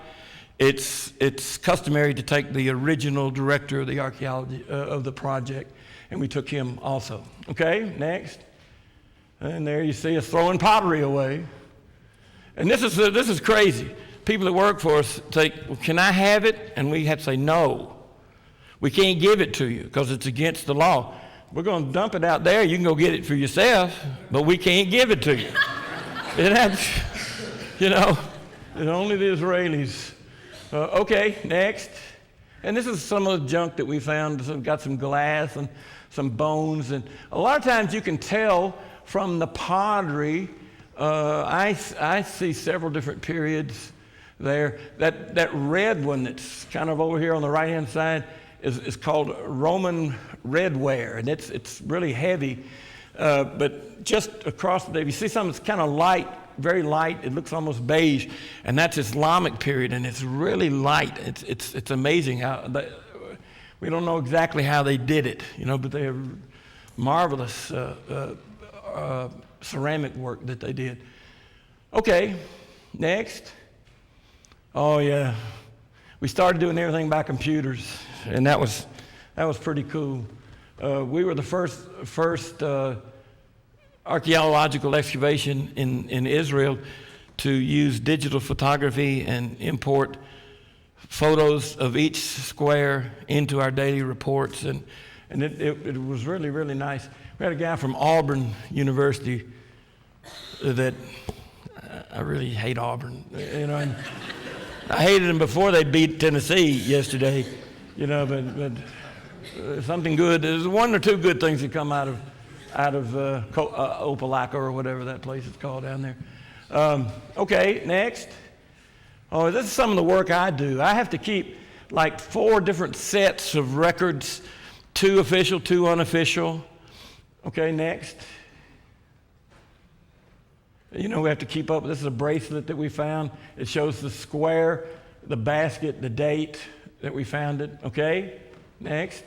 it's customary to take the original director of the archaeology of the project, and we took him also. Okay, next. And there you see us throwing pottery away. And this is crazy. People that work for us say, well, can I have it? And we have to say, no. We can't give it to you because it's against the law. We're going to dump it out there. You can go get it for yourself, but we can't give it to you. It's only the Israelis. Okay, next. And this is some of the junk that we found. So we've got some glass and some bones. And a lot of times you can tell from the pottery. I see several different periods. there. That red one that's kind of over here on the right-hand side is called Roman redware, and it's really heavy. But just across there, you see something that's kind of light, very light. It looks almost beige, and that's Islamic period, and it's really light. It's amazing how we don't know exactly how they did it, but they have marvelous ceramic work that they did. Okay, next. Oh yeah, we started doing everything by computers, and that was pretty cool. We were the first archaeological excavation in Israel to use digital photography and import photos of each square into our daily reports, and it was really, really nice. We had a guy from Auburn University that I really hate Auburn, and I hated them before they beat Tennessee yesterday, but something good. There's one or two good things that come out of Opelika or whatever that place is called down there. Okay, next. Oh, this is some of the work I do. I have to keep like 4 different sets of records, 2 official, 2 unofficial. Okay, next. We have to keep up. This is a bracelet that we found. It shows the square, the basket, the date that we found it. Okay, next.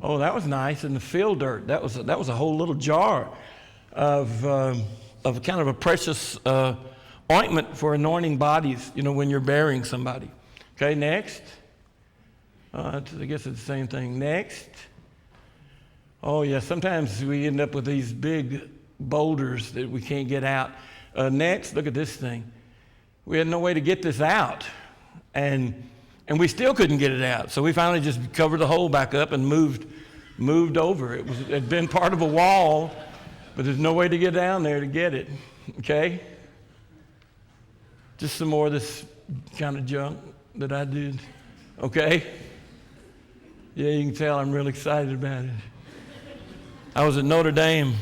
Oh, that was nice. And the field dirt. That was a whole little jar of kind of a precious ointment for anointing bodies. When you're burying somebody. Okay, next. I guess it's the same thing. Next. Oh yeah. Sometimes we end up with these big boulders that we can't get out. Next, look at this thing. We had no way to get this out, and we still couldn't get it out. So we finally just covered the hole back up and moved over. It had been part of a wall, but there's no way to get down there to get it. Okay? Just some more of this kind of junk that I did. Okay? Yeah, you can tell I'm really excited about it. I was at Notre Dame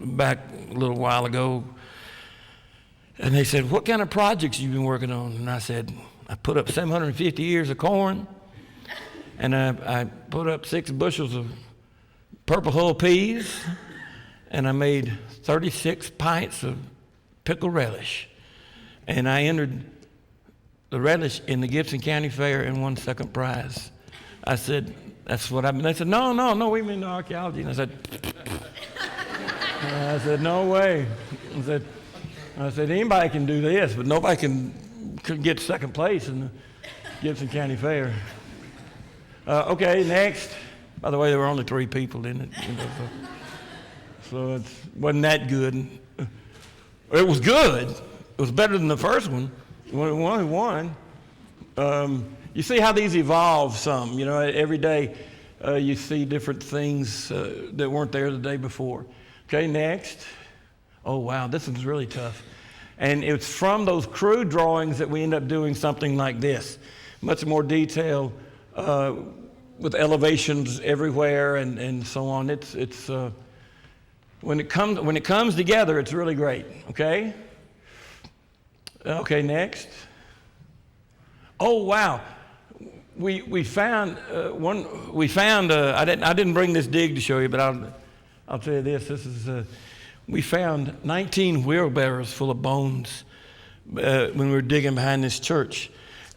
back a little while ago, and they said, "What kind of projects you been working on?" And I said, "I put up 750 ears of corn, and I put up 6 bushels of purple hull peas, and I made 36 pints of pickled relish, and I entered the relish in the Gibson County Fair and won second prize." I said, "That's what I've been." They said, No, we mean archaeology." And I said, "No way." I said, "Anybody can do this, but nobody can get second place in the Gibson County Fair." Okay, next. By the way, there were only 3 people in it, so it wasn't that good. It was good. It was better than the first one. We only won. You see how these evolve some. Every day you see different things that weren't there the day before. Okay, next. Oh, wow, this one's really tough. And it's from those crude drawings that we end up doing something like this. Much more detail with elevations everywhere and so on. It's when it comes together, it's really great. Okay. Okay, next. Oh, wow. We found one. We found. I didn't bring this dig to show you, but I'll tell you this. This is. We found 19 wheelbarrows full of bones when we were digging behind this church,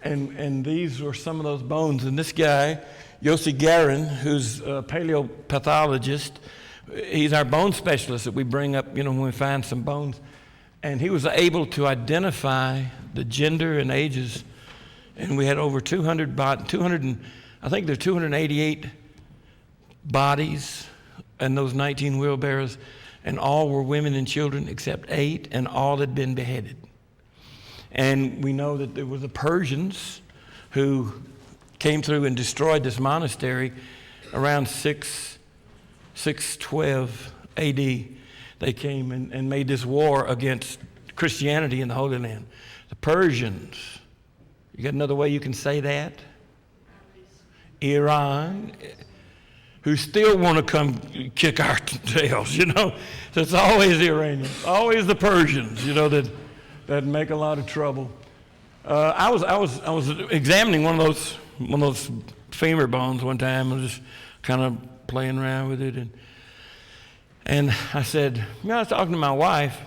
and these were some of those bones. And this guy, Yossi Garin, who's a paleopathologist, he's our bone specialist that we bring up, when we find some bones, and he was able to identify the gender and ages. And we had over 288 bodies in those 19 wheelbarrows, and all were women and children except 8, and all had been beheaded. And we know that there were the Persians who came through and destroyed this monastery around 612 AD. They came and made this war against Christianity in the Holy Land. The Persians. You got another way you can say that? Iran, who still want to come kick our tails, So it's always the Iranians, always the Persians, that make a lot of trouble. I was examining one of those femur bones one time. I was just kind of playing around with it, and I said, I was talking to my wife,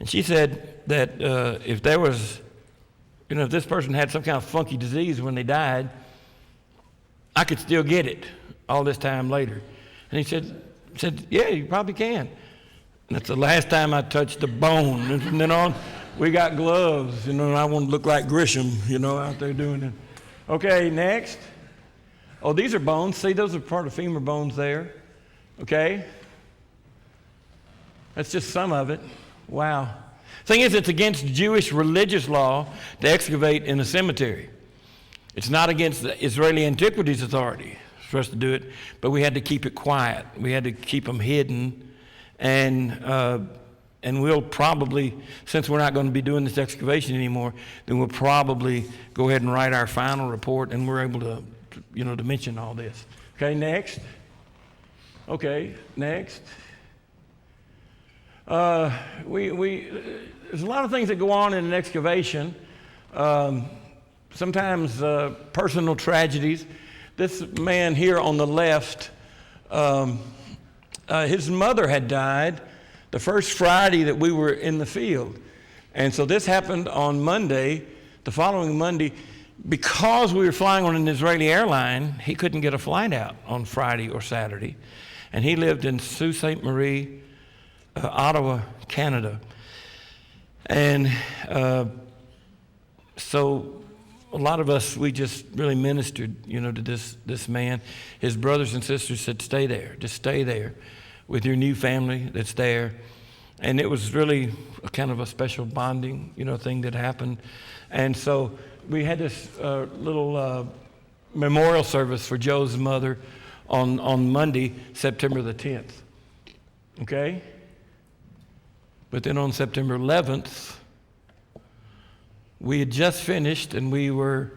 and she said that if there was, if this person had some kind of funky disease when they died, I could still get it all this time later. And he said, yeah, you probably can. And that's the last time I touched the bone. And from then on, we got gloves, and I want to look like Grisham, out there doing it. Okay, next. Oh, these are bones. See, those are part of femur bones there. Okay? That's just some of it. Wow. Thing is, it's against Jewish religious law to excavate in a cemetery. It's not against the Israeli Antiquities Authority for us to do it, but we had to keep it quiet. We had to keep them hidden, and we'll probably, since we're not going to be doing this excavation anymore, then we'll probably go ahead and write our final report, and we're able to, to mention all this. Okay, next. Okay, next. There's a lot of things that go on in an excavation. Sometimes personal tragedies. This man here on the left, his mother had died the first Friday that we were in the field. And so this happened on Monday. The following Monday, because we were flying on an Israeli airline, he couldn't get a flight out on Friday or Saturday. And he lived in Sault Ste. Marie, Ottawa, Canada. And so a lot of us, we just really ministered, to this man. His brothers and sisters said, stay there. Just stay there with your new family that's there. And it was really a kind of a special bonding, thing that happened. And so we had this little memorial service for Joe's mother on Monday, September the 10th. Okay? But then on September 11th, we had just finished, and we'd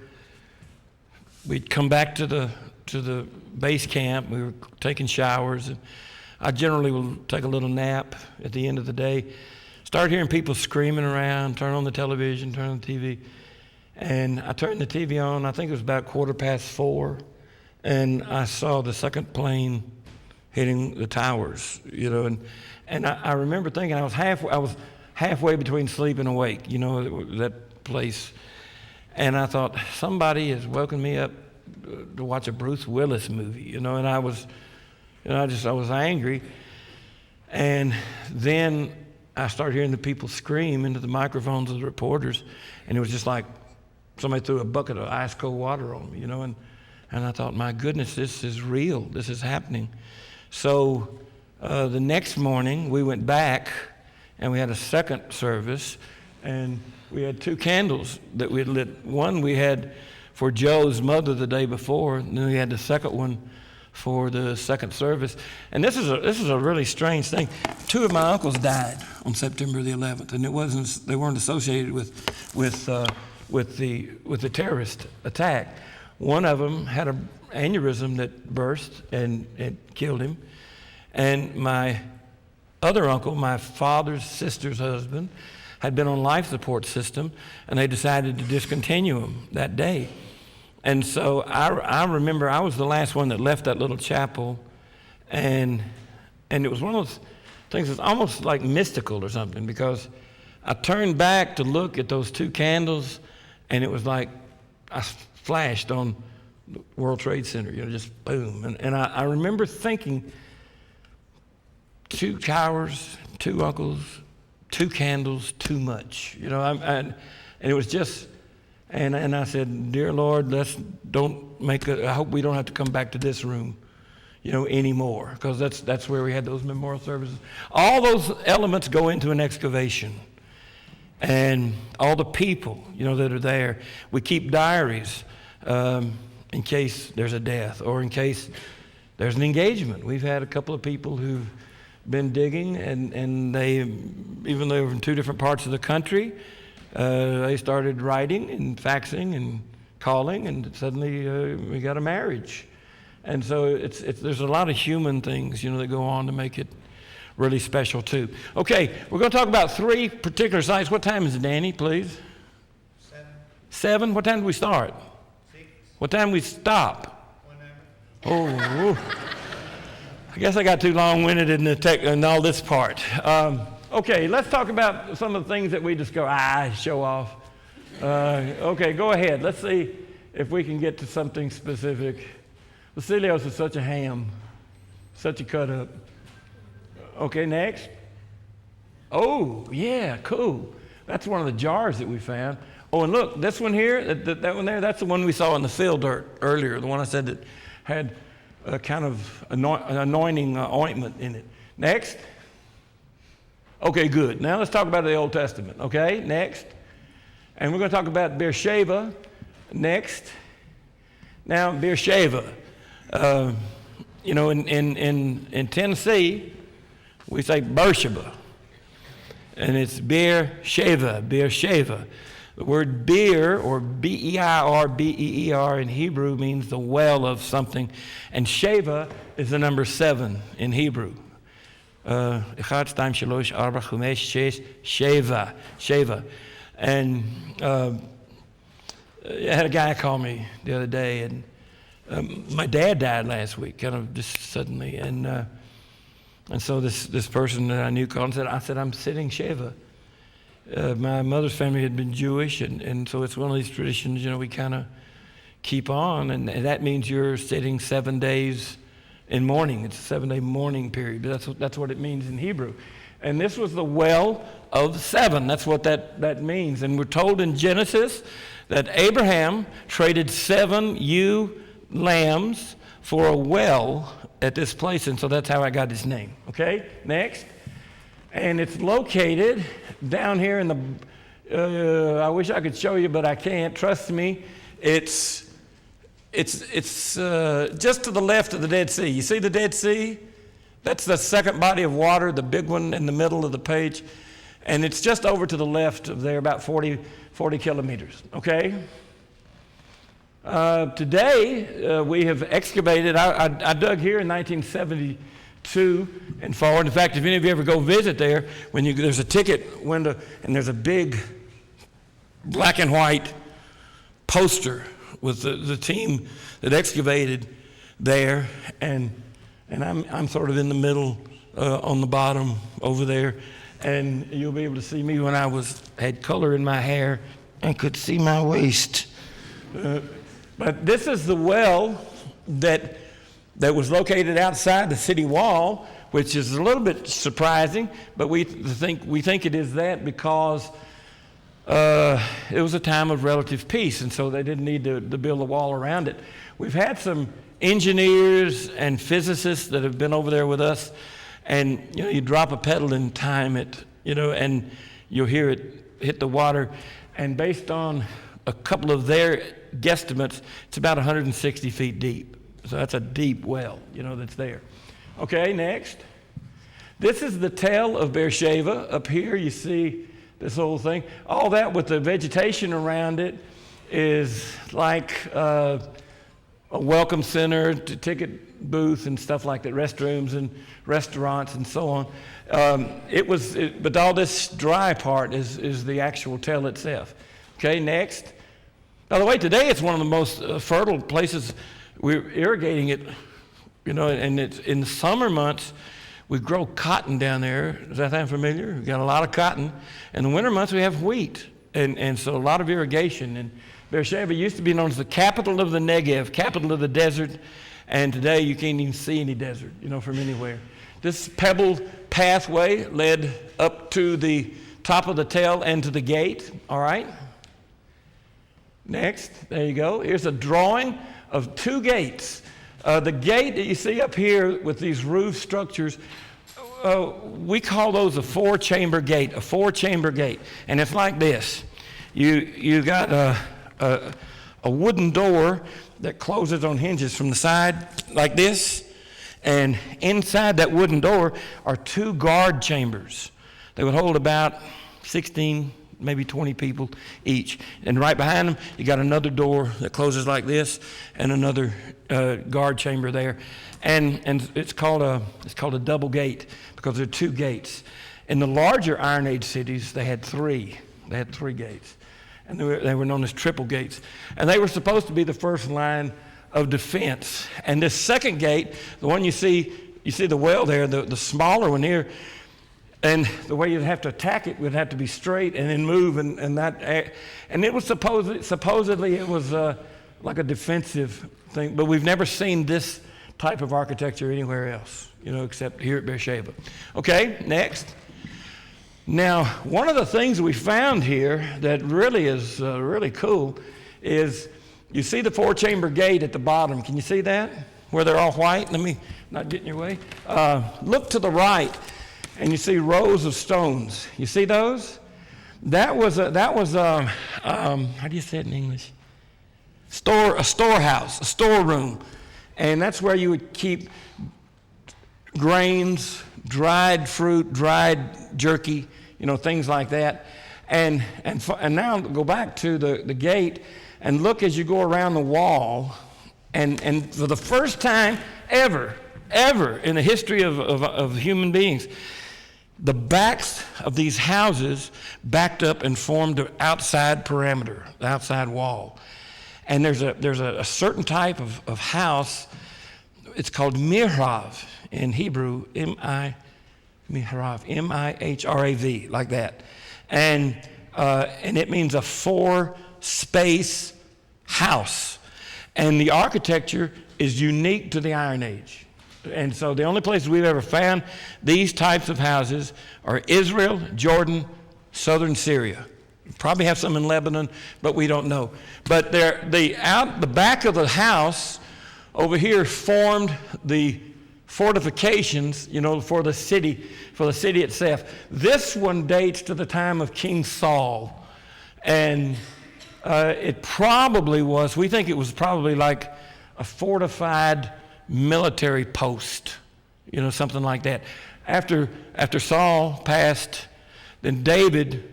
come back to the base camp. We were taking showers, and I generally will take a little nap at the end of the day. Start hearing people screaming around, turn on the television, turn on the TV. And I turned the TV on, I think it was about 4:15, and I saw the second plane hitting the towers, and I remember thinking I was halfway between sleep and awake, that place. And I thought, somebody has woken me up to watch a Bruce Willis movie, and I was angry. And then I started hearing the people scream into the microphones of the reporters, and it was just like somebody threw a bucket of ice cold water on me, and I thought, my goodness, this is real. This is happening. So the next morning we went back and we had a second service, and we had 2 candles that we had lit. One we had for Joe's mother the day before, and then we had the second one for the second service. And this is a really strange thing. 2 of my uncles died on September the 11th, and they weren't associated with the terrorist attack. One of them had an aneurysm that burst and it killed him. And my other uncle, my father's sister's husband, had been on life support system, and they decided to discontinue him that day. And so I remember I was the last one that left that little chapel, and it was one of those things that's almost like mystical or something, because I turned back to look at those 2 candles, and it was like I flashed on the World Trade Center, just boom. And I remember thinking, 2 towers, 2 uncles, 2 candles, too much, and it was just, and I said, dear Lord, I hope we don't have to come back to this room, anymore, because that's where we had those memorial services. All those elements go into an excavation, and all the people, that are there. We keep diaries in case there's a death or in case there's an engagement. We've had a couple of people who've been digging, and they, even though they were from 2 different parts of the country, they started writing and faxing and calling, and suddenly we got a marriage. And so there's a lot of human things, that go on to make it really special too. Okay, we're going to talk about 3 particular sites. What time is it, Danny, please? 7? What time do we start? 6. What time we stop? Whenever. Oh, I guess I got too long-winded in all this part. Okay, let's talk about some of the things that we just go, show off. Okay, go ahead. Let's see if we can get to something specific. Vasilios is such a ham, such a cut-up. Okay, next. Oh, yeah, cool. That's one of the jars that we found. Oh, and look, this one here, that one there, that's the one we saw in the field dirt earlier, the one I said that had a kind of anointing ointment in it. Next. Okay, good. Now let's talk about the Old Testament. Okay, next. And we're going to talk about Beersheba next. Now, Beersheba. In Tennessee, we say Beersheba. And it's Beersheba. The word beer, or B-E-I-R, B-E-E-R in Hebrew means the well of something. And Sheva is the number 7 in Hebrew. Sheva. And I had a guy call me the other day, and my dad died last week, kind of just suddenly. And so this person that I knew called and said, I'm sitting Sheva. My mother's family had been Jewish, and so it's one of these traditions, we kind of keep on, and that means you're sitting 7 days in mourning. It's a 7-day mourning period. That's what it means in Hebrew. And this was the well of 7. That's what that means. And we're told in Genesis that Abraham traded 7 ewe lambs for a well at this place, and so that's how I got his name. Okay, next. And it's located down here in the, I wish I could show you, but I can't. Trust me, it's just to the left of the Dead Sea. You see the Dead Sea? That's the second body of water, the big one in the middle of the page. And it's just over to the left of there, about 40 kilometers, okay? Today, we have excavated, I dug here in 1972 and forward. In fact, if any of you ever go visit there, there's a ticket window and there's a big black and white poster with the team that excavated there, and I'm sort of in the middle on the bottom over there, and you'll be able to see me when I had color in my hair and could see my waist. But this is the well that was located outside the city wall, which is a little bit surprising, but we think it is that because it was a time of relative peace, and so they didn't need to build a wall around it. We've had some engineers and physicists that have been over there with us, and you drop a pedal and time it, and you'll hear it hit the water, and based on a couple of their guesstimates, it's about 160 feet deep. So that's a deep well, that's there. Okay, next. This is the tell of Beersheba. Up here you see this whole thing. All that with the vegetation around it is like a welcome center, ticket booth and stuff like that, restrooms and restaurants and so on. But all this dry part is the actual tell itself. Okay, next. By the way, today it's one of the most fertile places. We're irrigating it, and it's in the summer months, we grow cotton down there. Does that sound familiar? We've got a lot of cotton. In the winter months, we have wheat, and so a lot of irrigation. And Beersheba used to be known as the capital of the Negev, capital of the desert, and today you can't even see any desert, from anywhere. This pebbled pathway led up to the top of the tell and to the gate, all right? Next, there you go. Here's a drawing of 2 gates. The gate that you see up here with these roof structures, we call those a 4-chamber gate, And it's like this. You got a wooden door that closes on hinges from the side like this, and inside that wooden door are 2 guard chambers. They would hold about 16, maybe 20 people each. And right behind them, you got another door that closes like this, and another guard chamber there. And it's called a double gate because there are 2 gates. In the larger Iron Age cities, they had 3. They had 3 gates. And they were known as triple gates. And they were supposed to be the first line of defense. And this second gate, the one you see the well there, the smaller one here, and the way you'd have to attack it would have to be straight and then move, and it was supposedly it was like a defensive thing, but we've never seen this type of architecture anywhere else, except here at Beersheba. Okay, next. Now, one of the things we found here that really is really cool is you see the 4-chamber gate at the bottom. Can you see that? Where they're all white? Let me not get in your way. Look to the right, and you see rows of stones. You see those? That was how do you say it in English? A storehouse, a storeroom, and that's where you would keep grains, dried fruit, dried jerky, things like that. And now go back to the gate and look as you go around the wall, and for the first time ever in the history of human beings, the backs of these houses backed up and formed the outside perimeter, the outside wall. And there's a certain type of house. It's called mihrav in Hebrew, mihrav, M-I-H-R-A-V, like that. And it means a 4-space house. And the architecture is unique to the Iron Age. And so the only places we've ever found these types of houses are Israel, Jordan, southern Syria. Probably have some in Lebanon, but we don't know. But the back of the house over here formed the fortifications, for the city itself. This one dates to the time of King Saul, and it probably was. We think it was probably like a fortified military post, something like that. After Saul passed, then David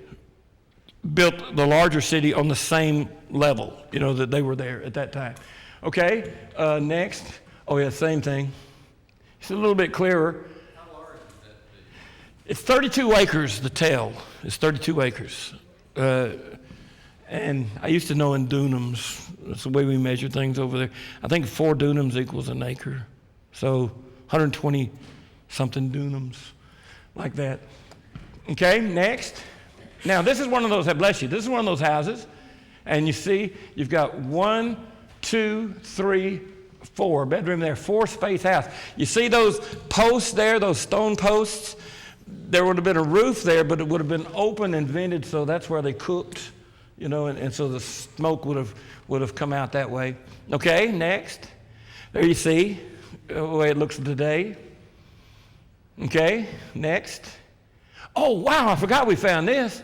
built the larger city on the same level, that they were there at that time. Okay, next. Oh yeah, same thing. It's a little bit clearer. How large is that? It's 32 acres, the tell. It's 32 acres. And I used to know in dunams. That's the way we measure things over there. I think 4 dunams equals an acre. So 120-something dunams, like that. Okay, next. Now, this is one of those, bless you, this is one of those houses. And you see, you've got 1, 2, 3, 4 bedroom there, 4-space house. You see those posts there, those stone posts? There would have been a roof there, but it would have been open and vented, so that's where they cooked, and so the smoke would have come out that way. Okay, next. There you see the way it looks today. Okay, next. Oh, wow, I forgot we found this.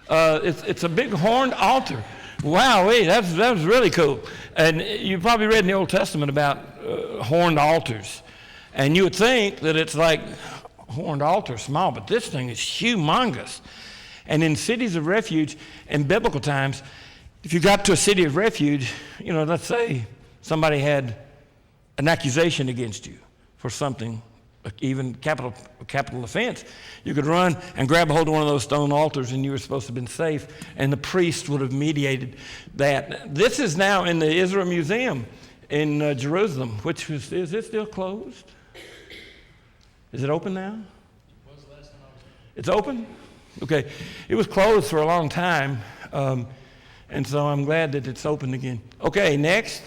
It's a big horned altar. Wow, that was really cool. And you probably read in the Old Testament about horned altars. And you would think that it's like horned altar, small, but this thing is humongous. And in cities of refuge, in biblical times, if you got to a city of refuge, let's say somebody had an accusation against you for something, even capital offense, you could run and grab a hold of one of those stone altars and you were supposed to have been safe, and the priest would have mediated that. This is now in the Israel Museum in Jerusalem, is it still closed? Is it open now? When was the last time I was there? It's open? Okay. It was closed for a long time, and so I'm glad that it's open again. Okay, next.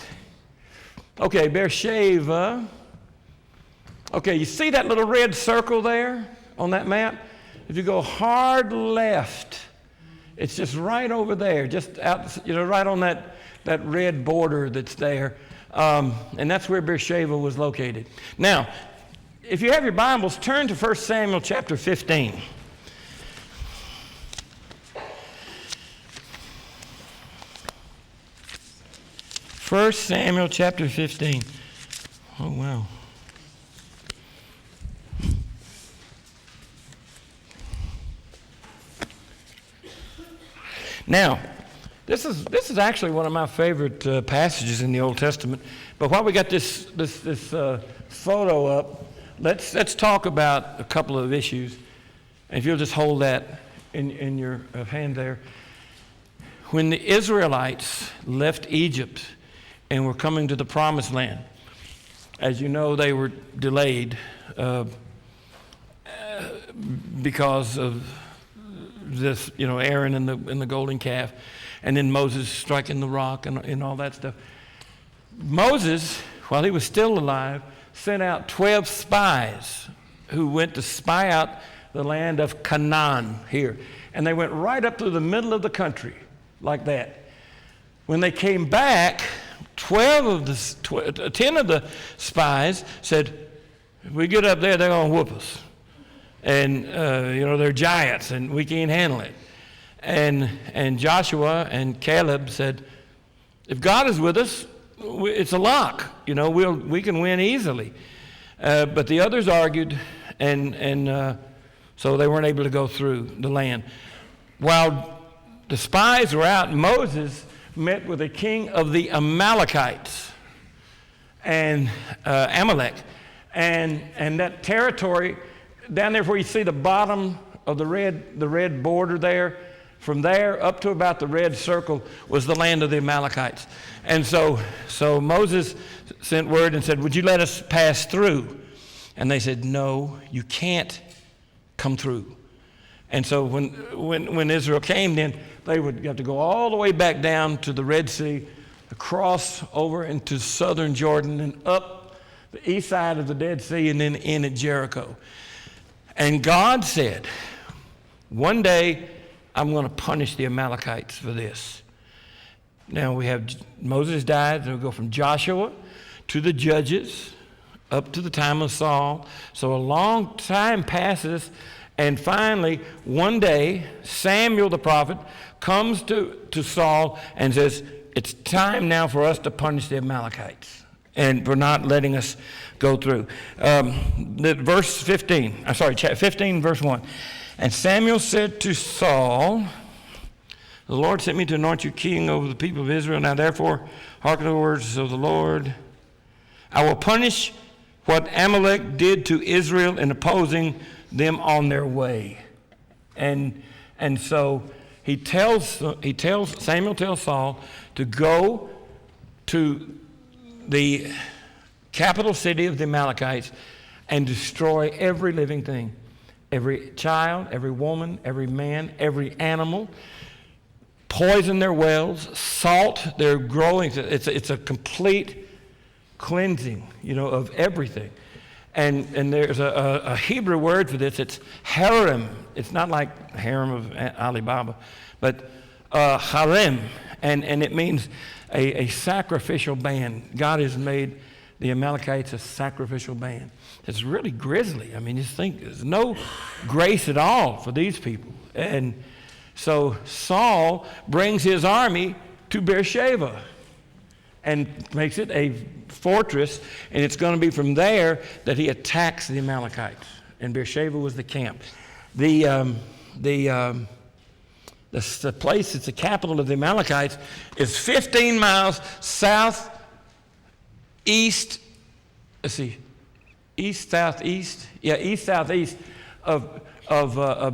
Okay, Beersheba. Okay, you see that little red circle there on that map? If you go hard left, it's just right over there, just out, right on that red border that's there. And that's where Beersheba was located. Now, if you have your Bibles, turn to 1 Samuel chapter 15. First Samuel chapter 15. Oh, wow. Now, this is actually one of my favorite passages in the Old Testament. But while we got this photo up, let's talk about a couple of issues. And if you'll just hold that in your hand there. when the Israelites left Egypt and were coming to the Promised Land, as you know, they were delayed because of this, Aaron and the golden calf, and then Moses striking the rock and all that stuff. Moses, while he was still alive, sent out 12 spies who went to spy out the land of Canaan here. And they went right up through the middle of the country like that. When they came back, 10 of the spies said, if we get up there, they're going to whoop us. And, they're giants and we can't handle it. And Joshua and Caleb said, if God is with us, it's a lock. We can win easily. But the others argued, and so they weren't able to go through the land. While the spies were out, Moses met with the king of the Amalekites and Amalek. And that territory, down there where you see the bottom of the red border there, from there up to about the red circle was the land of the Amalekites. And so Moses sent word and said, would you let us pass through? And they said, no, you can't come through. And so when Israel came, then they would have to go all the way back down to the Red Sea, across over into southern Jordan and up the east side of the Dead Sea and then in at Jericho. And God said, one day I'm going to punish the Amalekites for this. Now we have Moses died, and we go from Joshua to the judges up to the time of Saul. So a long time passes, and finally one day Samuel the prophet comes to Saul and says, it's time now for us to punish the Amalekites and for not letting us go through. Verse 15, chapter 15, verse 1. And Samuel said to Saul, the Lord sent me to anoint you king over the people of Israel. Now therefore, hearken to the words of the Lord. I will punish what Amalek did to Israel in opposing them on their way. And so Samuel tells Saul to go to the capital city of the Amalekites and destroy every living thing. Every child, every woman, every man, every animal, poison their wells, salt their growing. It's a complete cleansing, of everything. And there's a Hebrew word for this. It's harem. It's not like harem of Alibaba, but harem, and it means a sacrificial band. God has made the Amalekites a sacrificial band. It's really grisly. Just think, there's no grace at all for these people. And so Saul brings his army to Beersheba and makes it a fortress, and it's going to be from there that he attacks the Amalekites. And Beersheba was the camp. The place that's the capital of the Amalekites is 15 miles southeast. East southeast of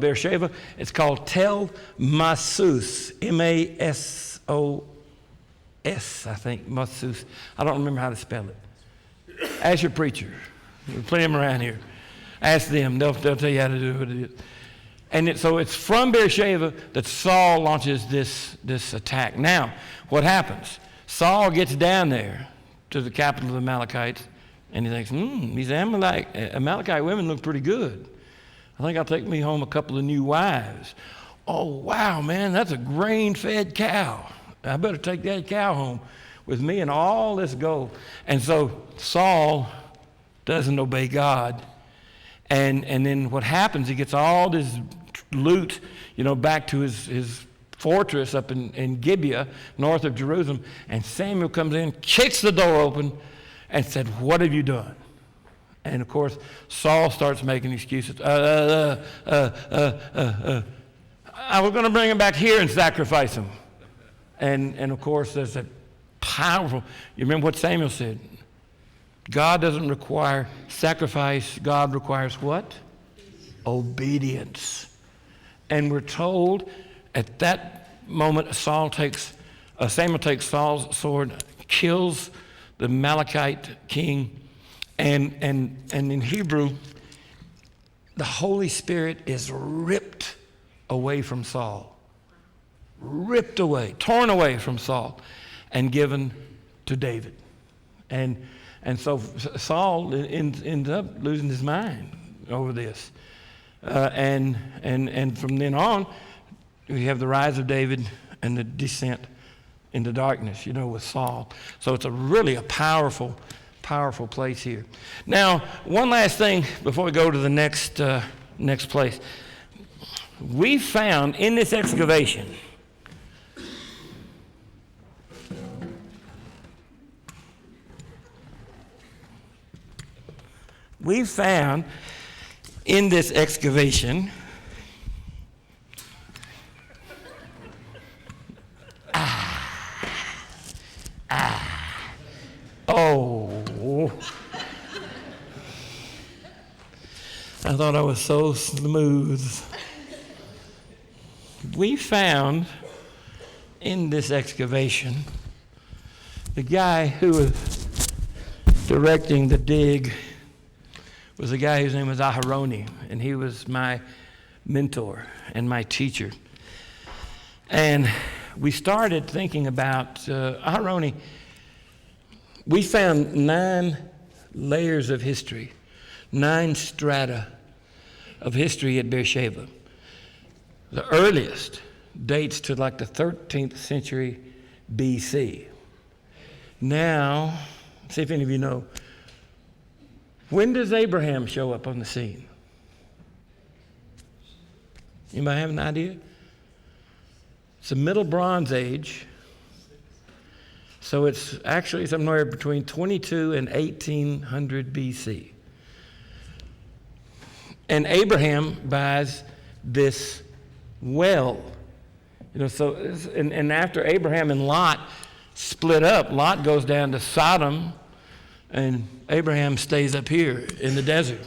Beersheba. It's called Tel Masus, M-A-S-O-S, I think, Masus. I don't remember how to spell it. Ask your preacher. There's plenty of them around here. Ask them. They'll tell you how to do it. And so it's from Beersheba that Saul launches this attack. Now, what happens? Saul gets down there to the capital of the Amalekites, and he thinks, these Amalekite women look pretty good. I think I'll take me home a couple of new wives. Oh, wow, man, that's a grain-fed cow. I better take that cow home with me and all this gold. And so Saul doesn't obey God. And then what happens, he gets all this loot, back to his fortress up in Gibeah, north of Jerusalem. And Samuel comes in, kicks the door open, and said, what have you done? And of course, Saul starts making excuses. I was going to bring him back here and sacrifice him. And of course, there's a powerful, you remember what Samuel said? God doesn't require sacrifice. God requires what? Obedience. And we're told at that moment, Samuel takes Saul's sword, kills the Amalekite king, and in Hebrew, the Holy Spirit is ripped away from Saul. Ripped away, torn away from Saul, and given to David. And so Saul ends up losing his mind over this. And from then on, we have the rise of David and the descent into darkness, with Saul. So it's really a powerful place here. Now, one last thing before we go to the next place. We found in this excavation oh, I thought I was so smooth. We found in this excavation the guy who was directing the dig was a guy whose name was Aharoni, and he was my mentor and my teacher. And we started thinking about Aharoni. We found 9 layers of history, 9 strata of history at Beersheba. The earliest dates to like the 13th century BC. Now, see if any of you know, when does Abraham show up on the scene? Anybody have an idea? It's the Middle Bronze Age. So it's actually somewhere between 22 and 1800 BC. And Abraham buys this well. And after Abraham and Lot split up, Lot goes down to Sodom, and Abraham stays up here in the desert.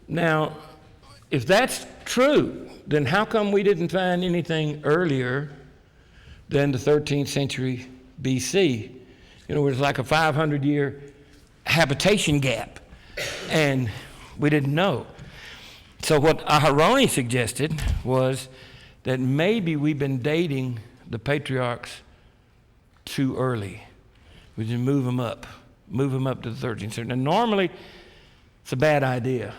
Now, if that's true, then how come we didn't find anything earlier than the 13th century BC? Where it's like a 500-year habitation gap, and we didn't know. So what Aharoni suggested was that maybe we've been dating the patriarchs too early. We just move them up to the 13th century. Now, normally, it's a bad idea,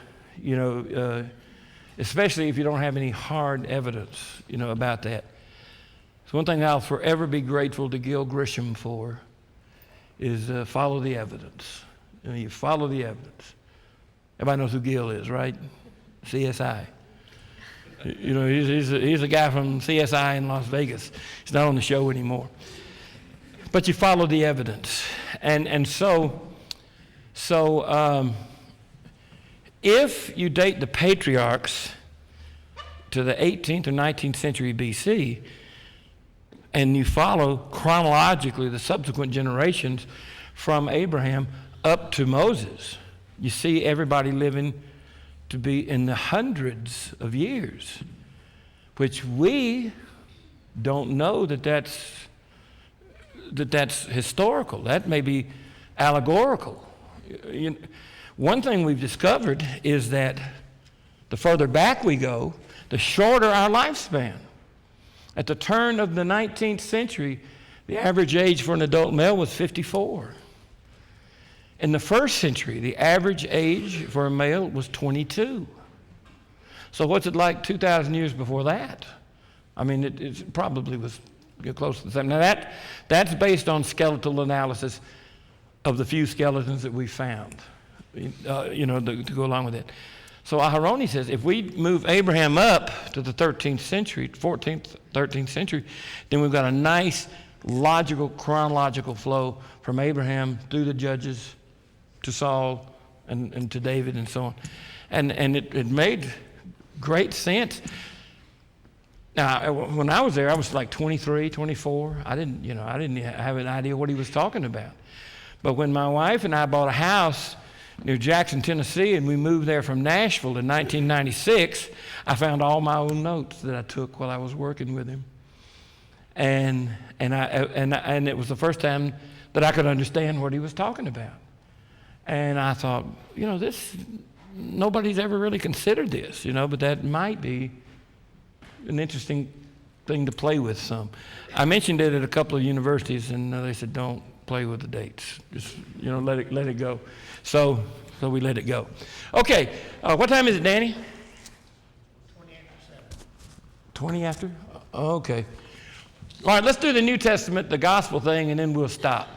especially if you don't have any hard evidence, about that. So one thing I'll forever be grateful to Gil Grisham for is follow the evidence. You follow the evidence. Everybody knows who Gil is, right? CSI. He's a guy from CSI in Las Vegas. He's not on the show anymore. But you follow the evidence. And so if you date the patriarchs to the 18th or 19th century BC, and you follow chronologically the subsequent generations from Abraham up to Moses, you see everybody living to be in the hundreds of years, which we don't know that's historical. That may be allegorical. One thing we've discovered is that the further back we go, the shorter our lifespan. At the turn of the 19th century, the average age for an adult male was 54. In the first century, the average age for a male was 22. So what's it like 2,000 years before that? I mean, it probably was close to the same. Now that's based on skeletal analysis of the few skeletons that we found, to go along with it. So Aharoni says if we move Abraham up to the 13th century, 14th, 13th century, then we've got a nice logical, chronological flow from Abraham through the judges to Saul and to David and so on. And it made great sense. Now, when I was there, I was like 23, 24. I didn't have an idea what he was talking about. But when my wife and I bought a house near Jackson, Tennessee, and we moved there from Nashville in 1996, I found all my own notes that I took while I was working with him. And it was the first time that I could understand what he was talking about. And I thought, nobody's ever really considered this, but that might be an interesting thing to play with some. I mentioned it at a couple of universities, and they said, don't play with the dates. Just, let it go. So we let it go. Okay, what time is it, Danny? 20 after 7. 20 after? Okay. All right, let's do the New Testament, the gospel thing, and then we'll stop.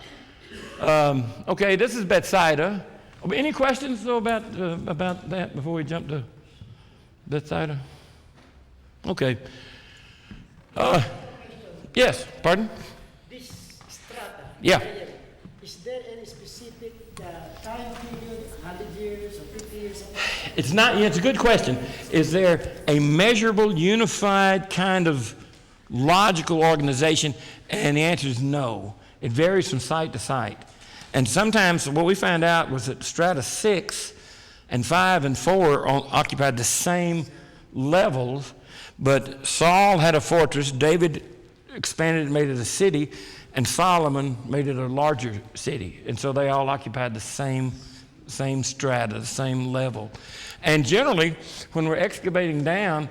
Okay, this is Bethsaida. Any questions, though, about that before we jump to Bethsaida? Okay. Yes, pardon? This strata. Yeah. Is there any specific time period, 100 years or 50 years? It's not. It's a good question. Is there a measurable, unified kind of logical organization? And the answer is no. It varies from site to site. And sometimes what we found out was that strata 6 and 5 and 4 occupied the same levels, but Saul had a fortress, David expanded and made it a city, and Solomon made it a larger city. And so they all occupied the same strata, the same level. And generally, when we're excavating down,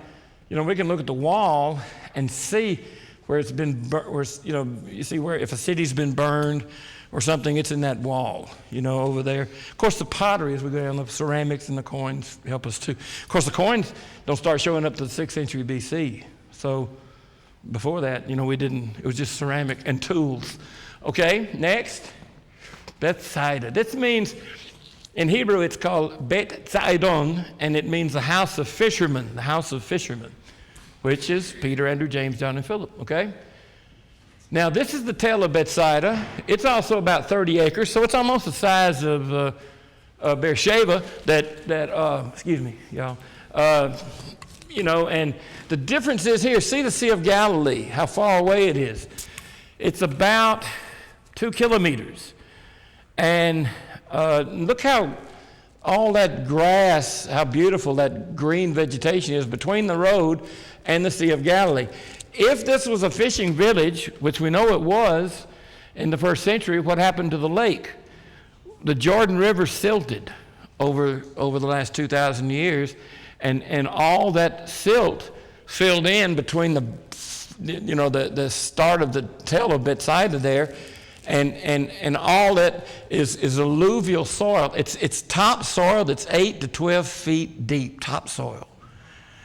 we can look at the wall and see where it's been, you see where if a city's been burned or something, it's in that wall, over there. Of course, the pottery, as we go down, the ceramics and the coins help us too. Of course, the coins don't start showing up to the 6th century BC. So before that, we didn't, it was just ceramic and tools. Okay, next, Bethsaida. This means, in Hebrew, it's called Bet Saidon, and it means the house of fishermen, which is Peter, Andrew, James, John, and Philip, okay? Now, this is the tale of Bethsaida. It's also about 30 acres, so it's almost the size of Beersheba excuse me, y'all. And the difference is here, see the Sea of Galilee, how far away it is. It's about 2 kilometers. And look how all that grass, how beautiful that green vegetation is between the road and the Sea of Galilee. If this was a fishing village, which we know it was in the 1st century, what happened to the lake? The Jordan River silted over the last 2,000 years, and all that silt filled in between the start of the tale of Bethsaida there, and all that is alluvial soil. It's top soil that's 8 to 12 feet deep, topsoil.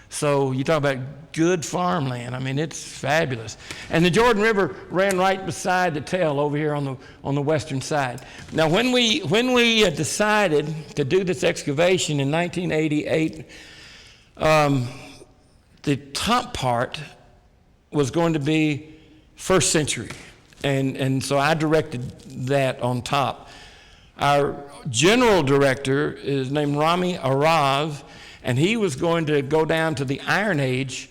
So you talk about good farmland. I mean, it's fabulous. And the Jordan River ran right beside the tell over here on the western side. Now, when we decided to do this excavation in 1988, the top part was going to be 1st century. And so I directed that on top. Our general director is named Rami Arav, and he was going to go down to the Iron Age,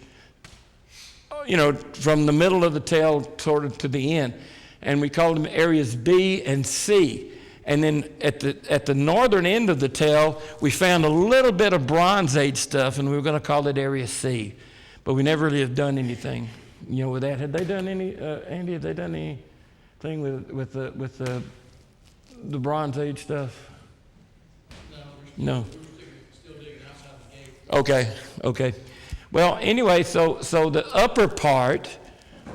from the middle of the tale sort of to the end. And we called them areas B and C. And then at the northern end of the tale, we found a little bit of Bronze Age stuff, and we were going to call it area C. But we never really have done anything, with that. Had they done any, Andy, have they done anything with the Bronze Age stuff? No. Still digging outside the gate. Okay. Well, anyway, so the upper part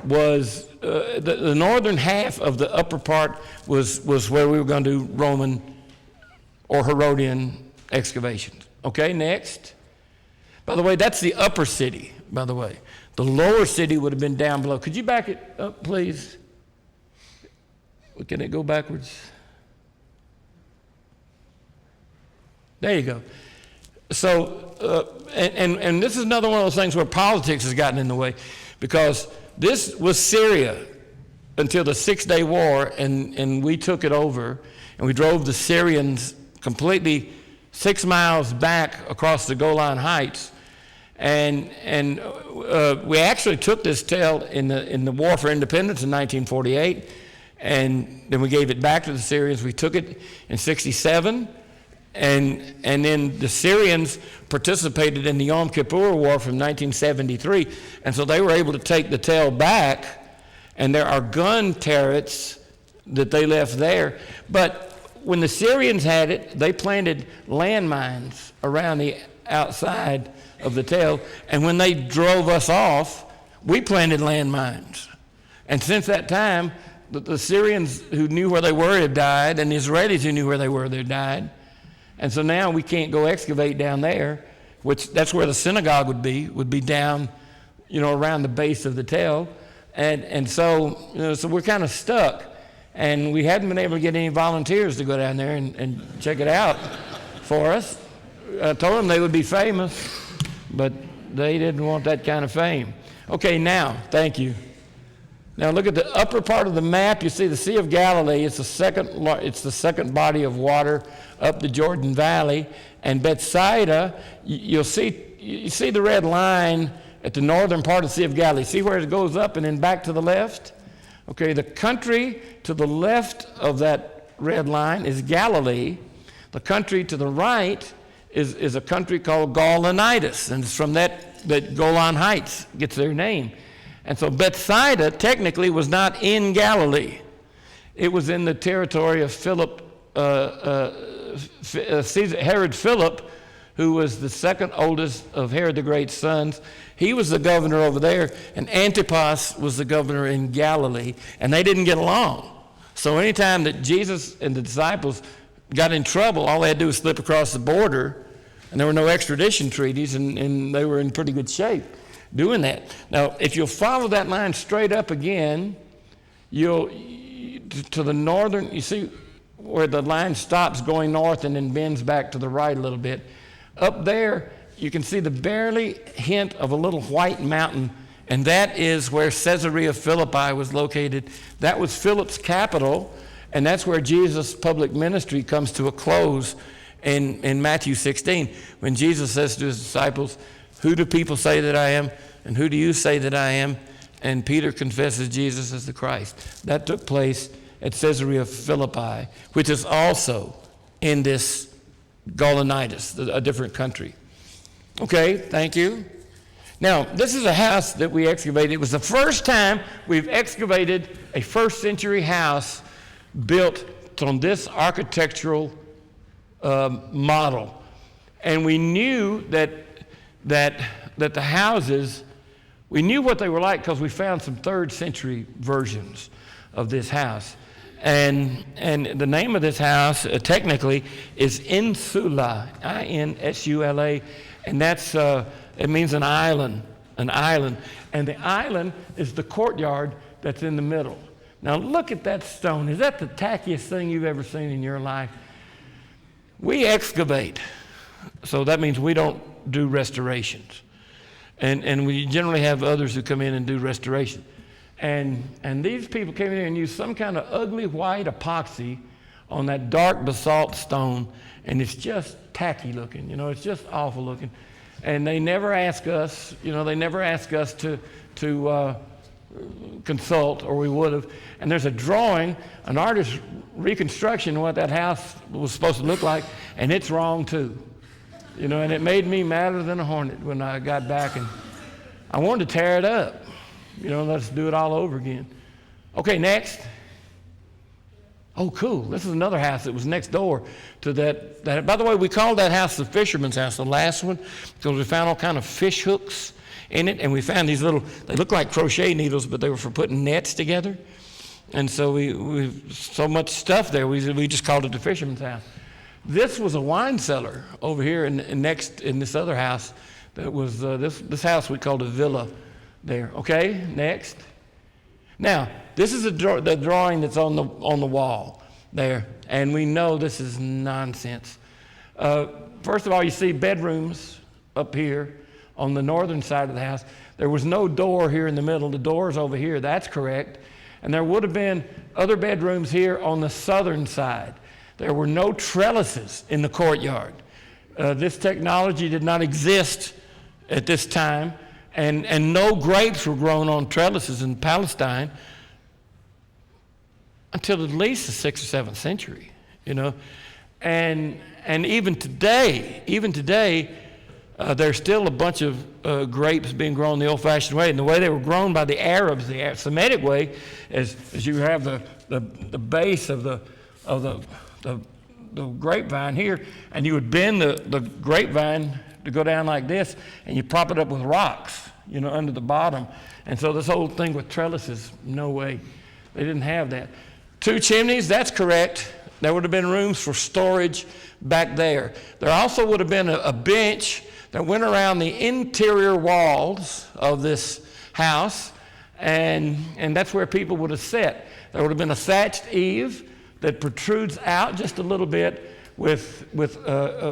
was, the northern half of the upper part was where we were going to do Roman or Herodian excavations. Okay, next. By the way, that's the upper city, by the way. The lower city would have been down below. Could you back it up, please? Can it go backwards? There you go. So, and this is another one of those things where politics has gotten in the way, because this was Syria until the 6-day war, and we took it over, and we drove the Syrians completely 6 miles back across the Golan Heights, and we actually took this tale in the War for Independence in 1948, and then we gave it back to the Syrians. We took it in 1967. And then the Syrians participated in the Yom Kippur War from 1973, and so they were able to take the tell back, and there are gun turrets that they left there. But when the Syrians had it, they planted landmines around the outside of the tell, and when they drove us off, we planted landmines. And since that time, the Syrians who knew where they were had died, and the Israelis who knew where they were, they died. And so now we can't go excavate down there, which that's where the synagogue would be down, around the base of the tell. And so, so we're kind of stuck. And we hadn't been able to get any volunteers to go down there and check it out for us. I told them they would be famous, but they didn't want that kind of fame. Okay, now, thank you. Now look at the upper part of the map. You see the Sea of Galilee. It's the second body of water up the Jordan Valley. And Bethsaida, you see the red line at the northern part of the Sea of Galilee. See where it goes up and then back to the left? Okay, the country to the left of that red line is Galilee. The country to the right is a country called Gaulonitis, and it's from that Golan Heights gets their name. And so Bethsaida technically was not in Galilee. It was in the territory of Herod Philip, who was the second oldest of Herod the Great's sons. He was the governor over there, and Antipas was the governor in Galilee, and they didn't get along. So anytime that Jesus and the disciples got in trouble, all they had to do was slip across the border, and there were no extradition treaties, and they were in pretty good shape doing that. Now, if you'll follow that line straight up again, to the northern, you see where the line stops going north and then bends back to the right a little bit. Up there, you can see the barely hint of a little white mountain, and that is where Caesarea Philippi was located. That was Philip's capital, and that's where Jesus' public ministry comes to a close in Matthew 16, when Jesus says to his disciples, "Who do people say that I am, and who do you say that I am?" And Peter confesses Jesus as the Christ. That took place at Caesarea Philippi, which is also in this Gaulonitis, a different country. Okay, thank you. Now, this is a house that we excavated. It was the first time we've excavated a first century house built on this architectural model. And we knew that the houses, we knew what they were like because we found some third century versions of this house. And the name of this house technically is Insula, I-N-S-U-L-A, and that's it means an island. And the island is the courtyard that's in the middle. Now look at that stone. Is that the tackiest thing you've ever seen in your life? We excavate, so that means we don't do restorations. And we generally have others who come in and do restoration. And these people came in here and used some kind of ugly white epoxy on that dark basalt stone, and it's just tacky looking, it's just awful looking. And they never ask us, to consult, or we would have. And there's a drawing, an artist's reconstruction of what that house was supposed to look like, and it's wrong too. And it made me madder than a hornet when I got back, and I wanted to tear it up. Let's do it all over again. Okay, next. Oh, cool. This is another house that was next door to that. By the way, we called that house the fisherman's house, the last one, because we found all kind of fish hooks in it, and we found these little, they look like crochet needles, but they were for putting nets together. And so we so much stuff there, we just called it the fisherman's house. This was a wine cellar over here next in this other house. That was this house we called a villa there. Okay, next. Now, this is the drawing that's on the wall there, and we know this is nonsense. First of all, you see bedrooms up here on the northern side of the house. There was no door here in the middle. The door's over here. That's correct. And there would have been other bedrooms here on the southern side. There were no trellises in the courtyard. This technology did not exist at this time, and no grapes were grown on trellises in Palestine until at least the 6th or 7th century, And And even today, there's still a bunch of grapes being grown the old-fashioned way. And the way they were grown by the Arabs, the Semitic way, is you have the base of the grapevine here, and you would bend the grapevine to go down like this, and you prop it up with rocks, under the bottom. And so this whole thing with trellises, no way. They didn't have that. 2 chimneys, that's correct. There would have been rooms for storage back there. There also would have been a bench that went around the interior walls of this house, and that's where people would have sat. There would have been a thatched eave that protrudes out just a little bit with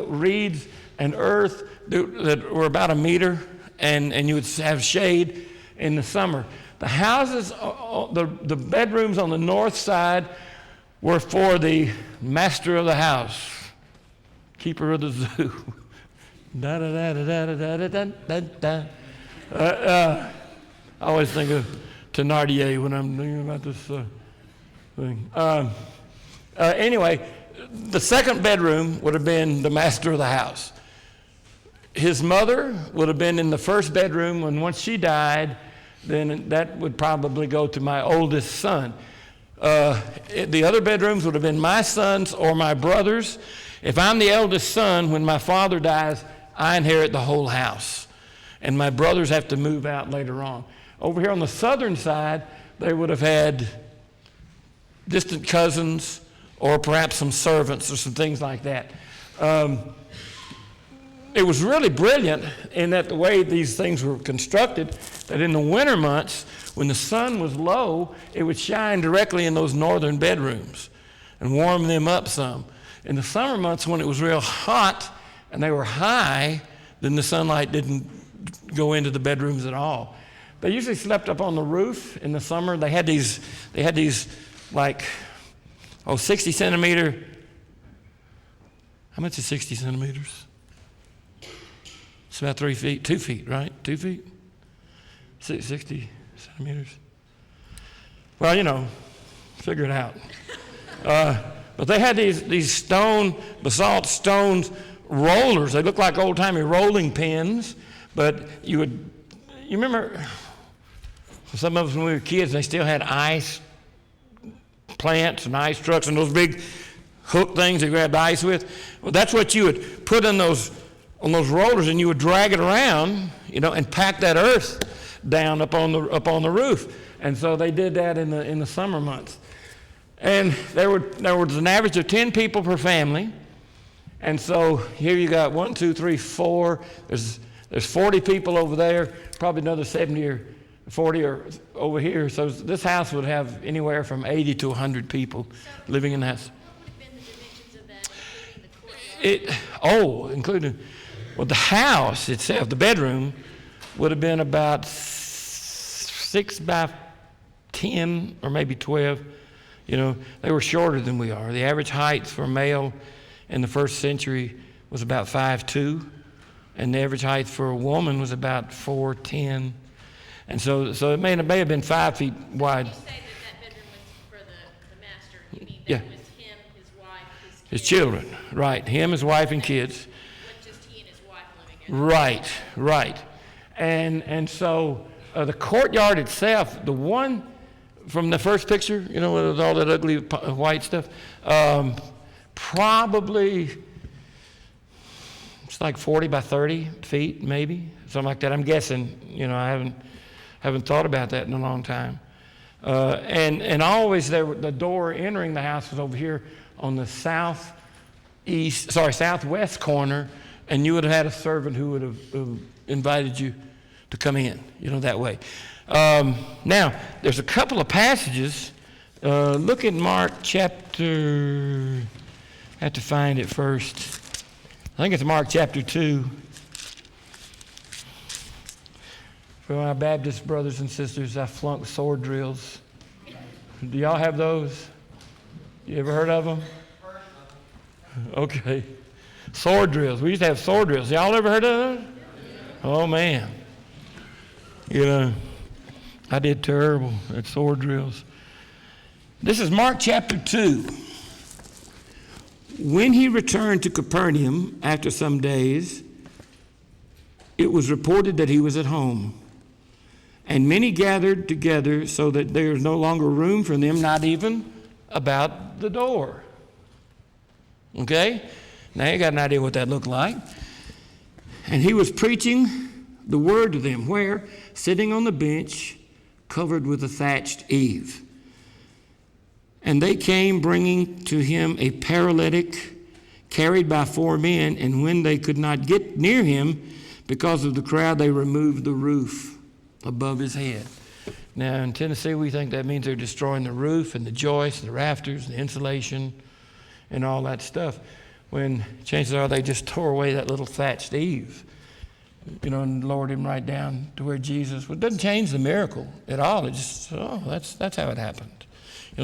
reeds and earth that were about 1 meter, and you would have shade in the summer. The houses, the bedrooms on the north side were for the master of the house, keeper of the zoo. Da da da da da da da da da. I always think of Thénardier when I'm thinking about this thing. Anyway, the second bedroom would have been the master of the house. His mother would have been in the first bedroom, and once she died, then that would probably go to my oldest son. The other bedrooms would have been my sons or my brothers. If I'm the eldest son, when my father dies, I inherit the whole house, and my brothers have to move out later on. Over here on the southern side, they would have had distant cousins or perhaps some servants or some things like that. It was really brilliant in that the way these things were constructed, that in the winter months, when the sun was low, it would shine directly in those northern bedrooms and warm them up some. In the summer months, when it was real hot and they were high, then the sunlight didn't go into the bedrooms at all. They usually slept up on the roof in the summer. They had these like, 60 centimeter. How much is 60 centimeters? It's about 3 feet, 2 feet, right? 2 feet? 60 centimeters. Well, figure it out. But they had these basalt stones rollers. They looked like old-timey rolling pins, but you remember, some of us when we were kids, they still had ice plants and ice trucks and those big hook things they grabbed ice with. Well, that's what you would put on those rollers, and you would drag it around, and pack that earth down up on the roof. And so they did that in the summer months. And there was an average of 10 people per family. And so here you got 1, 2, 3, 4. There's 40 people over there, probably another 70 or 40 or over here. So this house would have anywhere from 80 to 100 people living in the house. What would have been the dimensions of that, including the courtyard? The house itself, the bedroom, would have been about 6 by 10 or maybe 12. They were shorter than we are. The average height for a male in the first century was about 5'2", and the average height for a woman was about 4'10". And so it may have been 5 feet wide. When you say that bedroom was for the master, you mean Yeah. that was him, his wife, His children, right. Him, his wife, and kids. Wasn't just he and his wife living in it. Right. And so the courtyard itself, the one from the first picture, with all that ugly white stuff, probably it's like 40 by 30 feet, maybe, something like that. I'm guessing. I haven't thought about that in a long time. And always the door entering the house was over here on the southwest corner, and you would have had a servant who would have invited you to come in, that way. Now, there's a couple of passages. Look at Mark chapter, I have to find it first. I think it's Mark chapter 2. For my Baptist brothers and sisters, I flunked sword drills. Do y'all have those? You ever heard of them? Okay. Sword drills. We used to have sword drills. Y'all ever heard of them? Oh, man. I did terrible at sword drills. This is Mark chapter 2. When he returned to Capernaum after some days, it was reported that he was at home. And many gathered together so that there was no longer room for them, not even about the door. Okay? Now you got an idea what that looked like. And he was preaching the word to them, where? Sitting on the bench, covered with a thatched eave. And they came bringing to him a paralytic carried by 4 men, and when they could not get near him because of the crowd, they removed the roof above his head. Now in Tennessee, we think that means they're destroying the roof and the joists, the rafters, the insulation, and all that stuff. When chances are they just tore away that little thatched eave, and lowered him right down to where Jesus. Well, it doesn't change the miracle at all. It just, that's how it happened.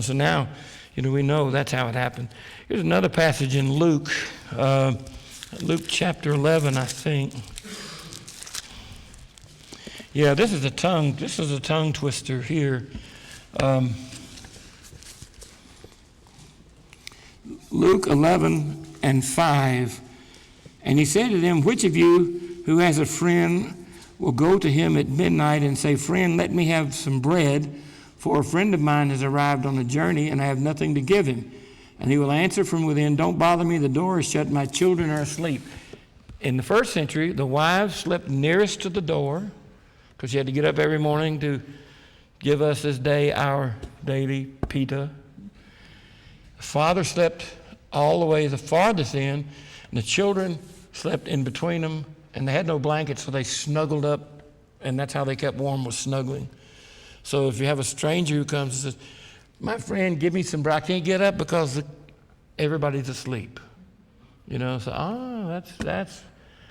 So now, we know that's how it happened. Here's another passage in Luke, Luke chapter 11, I think. Yeah, this is a tongue twister here. Luke 11 and 5. And he said to them, which of you who has a friend will go to him at midnight and say, friend, let me have some bread, for a friend of mine has arrived on a journey and I have nothing to give him. And he will answer from within, don't bother me, the door is shut, my children are asleep. In the first century, the wives slept nearest to the door because she had to get up every morning to give us this day our daily pita. The father slept all the way the farthest in, and the children slept in between them, and they had no blankets, so they snuggled up, and that's how they kept warm, was snuggling. So if you have a stranger who comes and says, my friend, give me some bread, I can't get up because everybody's asleep. So, that's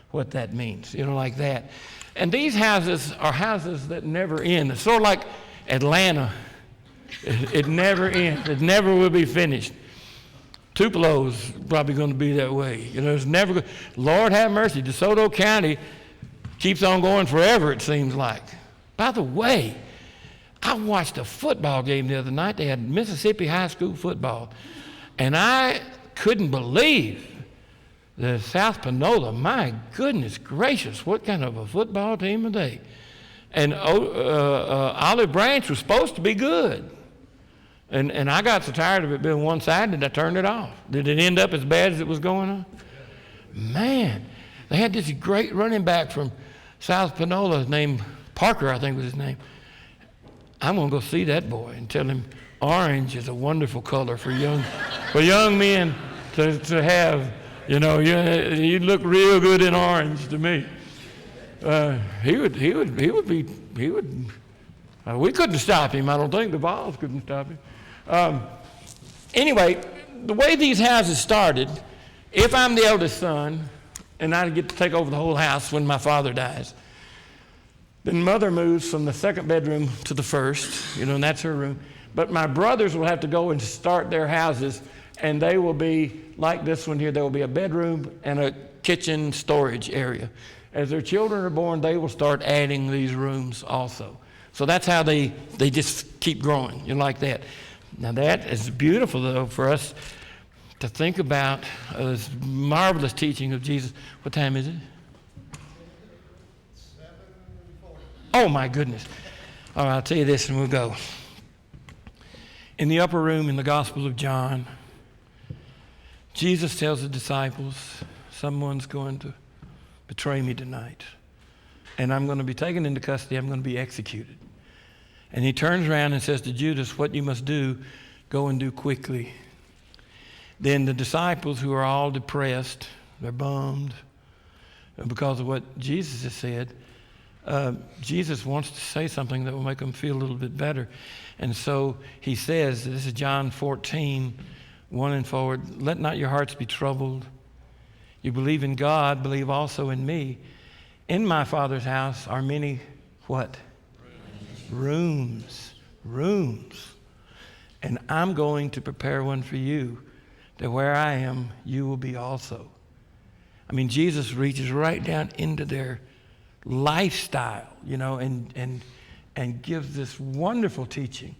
what that means, like that. And these houses are houses that never end. It's sort of like Atlanta. It never ends. It never will be finished. Tupelo's probably going to be that way. It's never. Lord have mercy. DeSoto County keeps on going forever, it seems like. By the way, I watched a football game the other night. They had Mississippi high school football. And I couldn't believe the South Panola. My goodness gracious, what kind of a football team are they? And Olive Branch was supposed to be good. And I got so tired of it being one-sided, I turned it off. Did it end up as bad as it was going on? Man, they had this great running back from South Panola named Parker, I think was his name. I'm going to go see that boy and tell him orange is a wonderful color for young men to have. You look real good in orange to me. We couldn't stop him. I don't think the Vols couldn't stop him. Anyway, the way these houses started, if I'm the eldest son and I get to take over the whole house when my father dies, then mother moves from the second bedroom to the first, and that's her room. But my brothers will have to go and start their houses, and they will be like this one here. There will be a bedroom and a kitchen storage area. As their children are born, they will start adding these rooms also. So that's how they just keep growing, like that. Now that is beautiful, though, for us to think about this marvelous teaching of Jesus. What time is it? Oh, my goodness. All right, I'll tell you this and we'll go. In the upper room in the Gospel of John, Jesus tells the disciples, someone's going to betray me tonight, and I'm going to be taken into custody. I'm going to be executed. And he turns around and says to Judas, what you must do, go and do quickly. Then the disciples, who are all depressed, they're bummed because of what Jesus has said. Jesus wants to say something that will make them feel a little bit better. And so he says, this is John 14, 1 and forward, let not your hearts be troubled. You believe in God, believe also in me. In my Father's house are many, what? Rooms. And I'm going to prepare one for you, that where I am, you will be also. I mean, Jesus reaches right down into their lifestyle, and gives this wonderful teaching.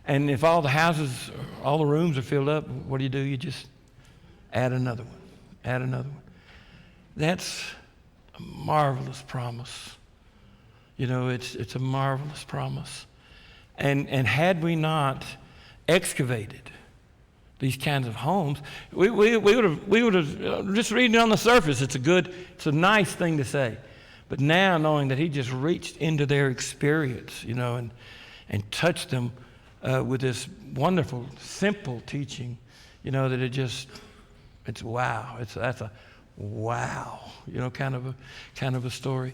And if all the houses, all the rooms are filled up, what do? You just add another one, add another one. That's a marvelous promise. You know, it's a marvelous promise. And had we not excavated these kinds of homes, we would have just reading it on the surface. It's a nice thing to say. But now knowing that he just reached into their experience, you know, and touched them with this wonderful, simple teaching, you know, that it's wow. That's a wow, you know, kind of a story.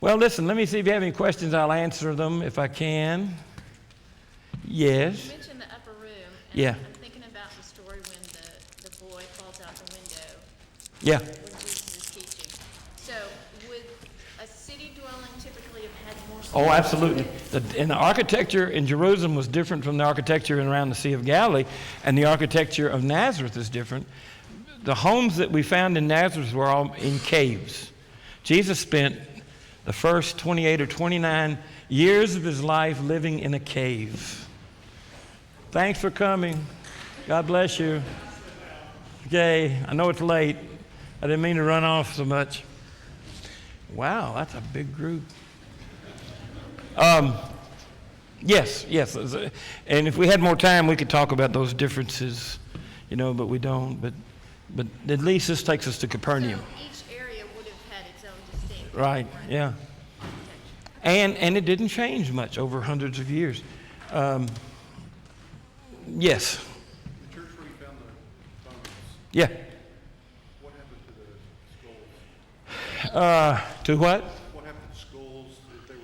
Well, listen, let me see if you have any questions. I'll answer them if I can. Yes. You mentioned the upper room. And Yeah. I'm thinking about the story when the boy falls out the window. Yeah. When Jesus is teaching. So would a city dwelling typically have had more space? Oh, absolutely. And the architecture in Jerusalem was different from the architecture around the Sea of Galilee, and the architecture of Nazareth is different. The homes that we found in Nazareth were all in caves. Jesus spent the first 28 or 29 years of his life living in a cave. Thanks for coming. God bless you. Okay, I know it's late. I didn't mean to run off so much. Wow, that's a big group. Yes. And if we had more time, we could talk about those differences, you know, but we don't. But at least this takes us to Capernaum. So each area would have had its own distinct. Right, yeah. And it didn't change much over hundreds of years. Yes. The church where you found the bones, Yeah. what happened to the skulls? To what? What happened to the skulls if they were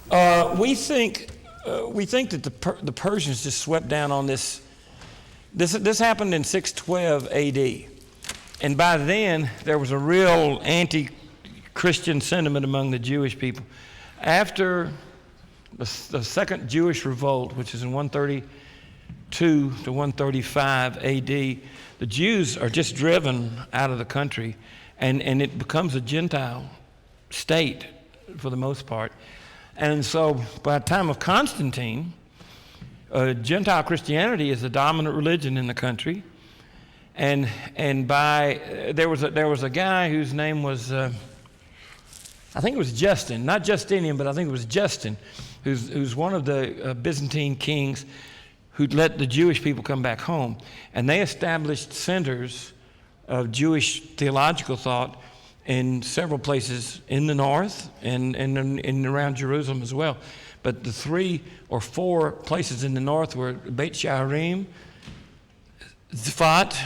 beheaded? We think that the Persians just swept down on this. This happened in 612 A.D. And by then, there was a real anti-Christian sentiment among the Jewish people. After the Second Jewish Revolt, which is in 132 to 135 A.D., the Jews are just driven out of the country, and it becomes a Gentile state for the most part. And so by the time of Constantine, Gentile Christianity is the dominant religion in the country, and there was a guy whose name was I think it was Justin, not Justinian, but I think it was Justin, who's one of the Byzantine kings who let the Jewish people come back home, and they established centers of Jewish theological thought in several places in the north and around Jerusalem as well. But the 3 or 4 places in the north were Beit Shaharim, Ziphat,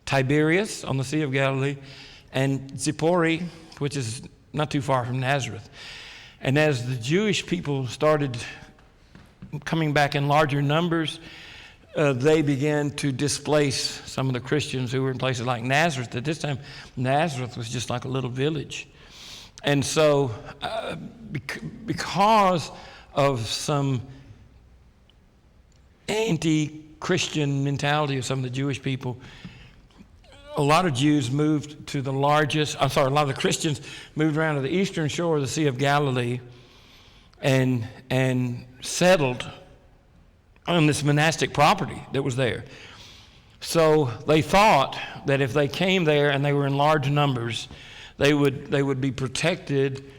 Tiberias on the Sea of Galilee, and Zippori, which is not too far from Nazareth. And as the Jewish people started coming back in larger numbers, they began to displace some of the Christians who were in places like Nazareth. At this time, Nazareth was just like a little village. And so because of some anti-Christian mentality of some of the Jewish people, a lot of Jews moved to a lot of the Christians moved around to the eastern shore of the Sea of Galilee and settled on this monastic property that was there. So they thought that if they came there and they were in large numbers, they would be protected,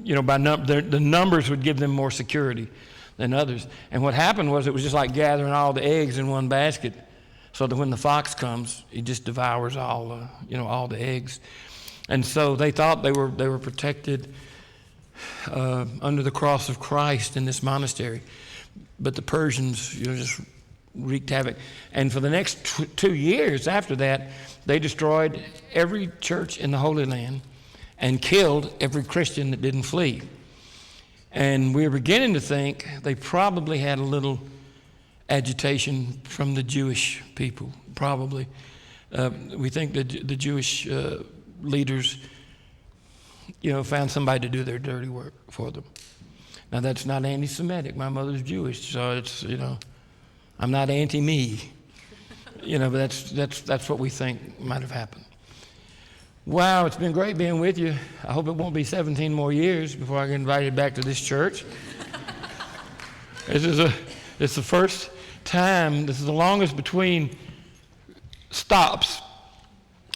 you know, by the numbers would give them more security than others. And what happened was it was just like gathering all the eggs in one basket, so that when the fox comes, he just devours all the eggs. And so they thought they were protected under the cross of Christ in this monastery, but the Persians, you know, just wreaked havoc. And for the next 2 years after that, they destroyed every church in the Holy Land and killed every Christian that didn't flee. And we were beginning to think they probably had a little agitation from the Jewish people, probably. We think that the Jewish leaders, you know, found somebody to do their dirty work for them. Now, that's not anti-Semitic. My mother's Jewish, so it's, you know, I'm not anti-me. You know, but that's what we think might have happened. Wow, it's been great being with you. I hope it won't be 17 more years before I get invited back to this church. It's the first time, this is the longest between stops.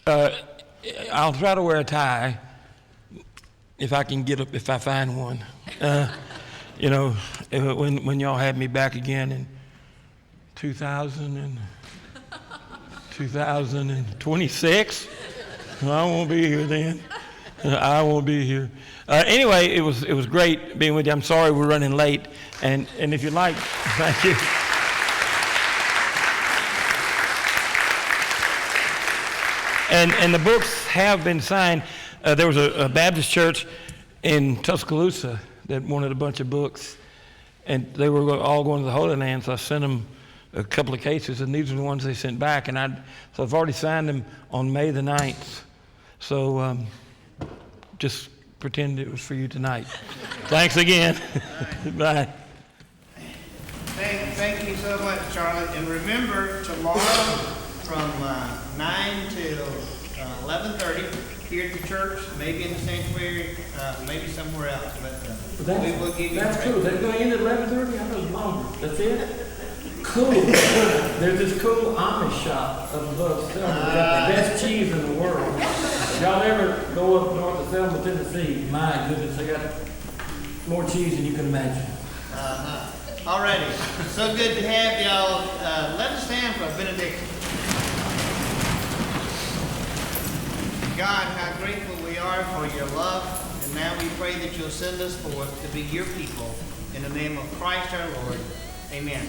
I'll try to wear a tie if I can get up, if I find one. You know, when y'all had me back again in 2026, I won't be here then. I won't be here. Anyway, it was great being with you. I'm sorry we're running late, and if you'd like, thank you. And the books have been signed. There was a Baptist church in Tuscaloosa that wanted a bunch of books, and they were all going to the Holy Land, so I sent them a couple of cases, and these are the ones they sent back. And so I've already signed them on May the 9th. So just pretend it was for you tonight. Thanks again. Bye. Thank you so much, Charlie. And remember, tomorrow from 9 till 11:30 here at the church, maybe in the sanctuary, maybe somewhere else. But we will give you. That's cool. They're going to end at 11:30. I know it's longer. That's it. Cool. There's this cool Amish shop up above Selma. They got the best cheese in the world. If y'all ever go up north of Selma, Tennessee, my goodness, they got more cheese than you can imagine. Alrighty. So good to have y'all. Let us stand for a benediction. God, how grateful we are for your love, and now we pray that you'll send us forth to be your people. In the name of Christ our Lord, amen.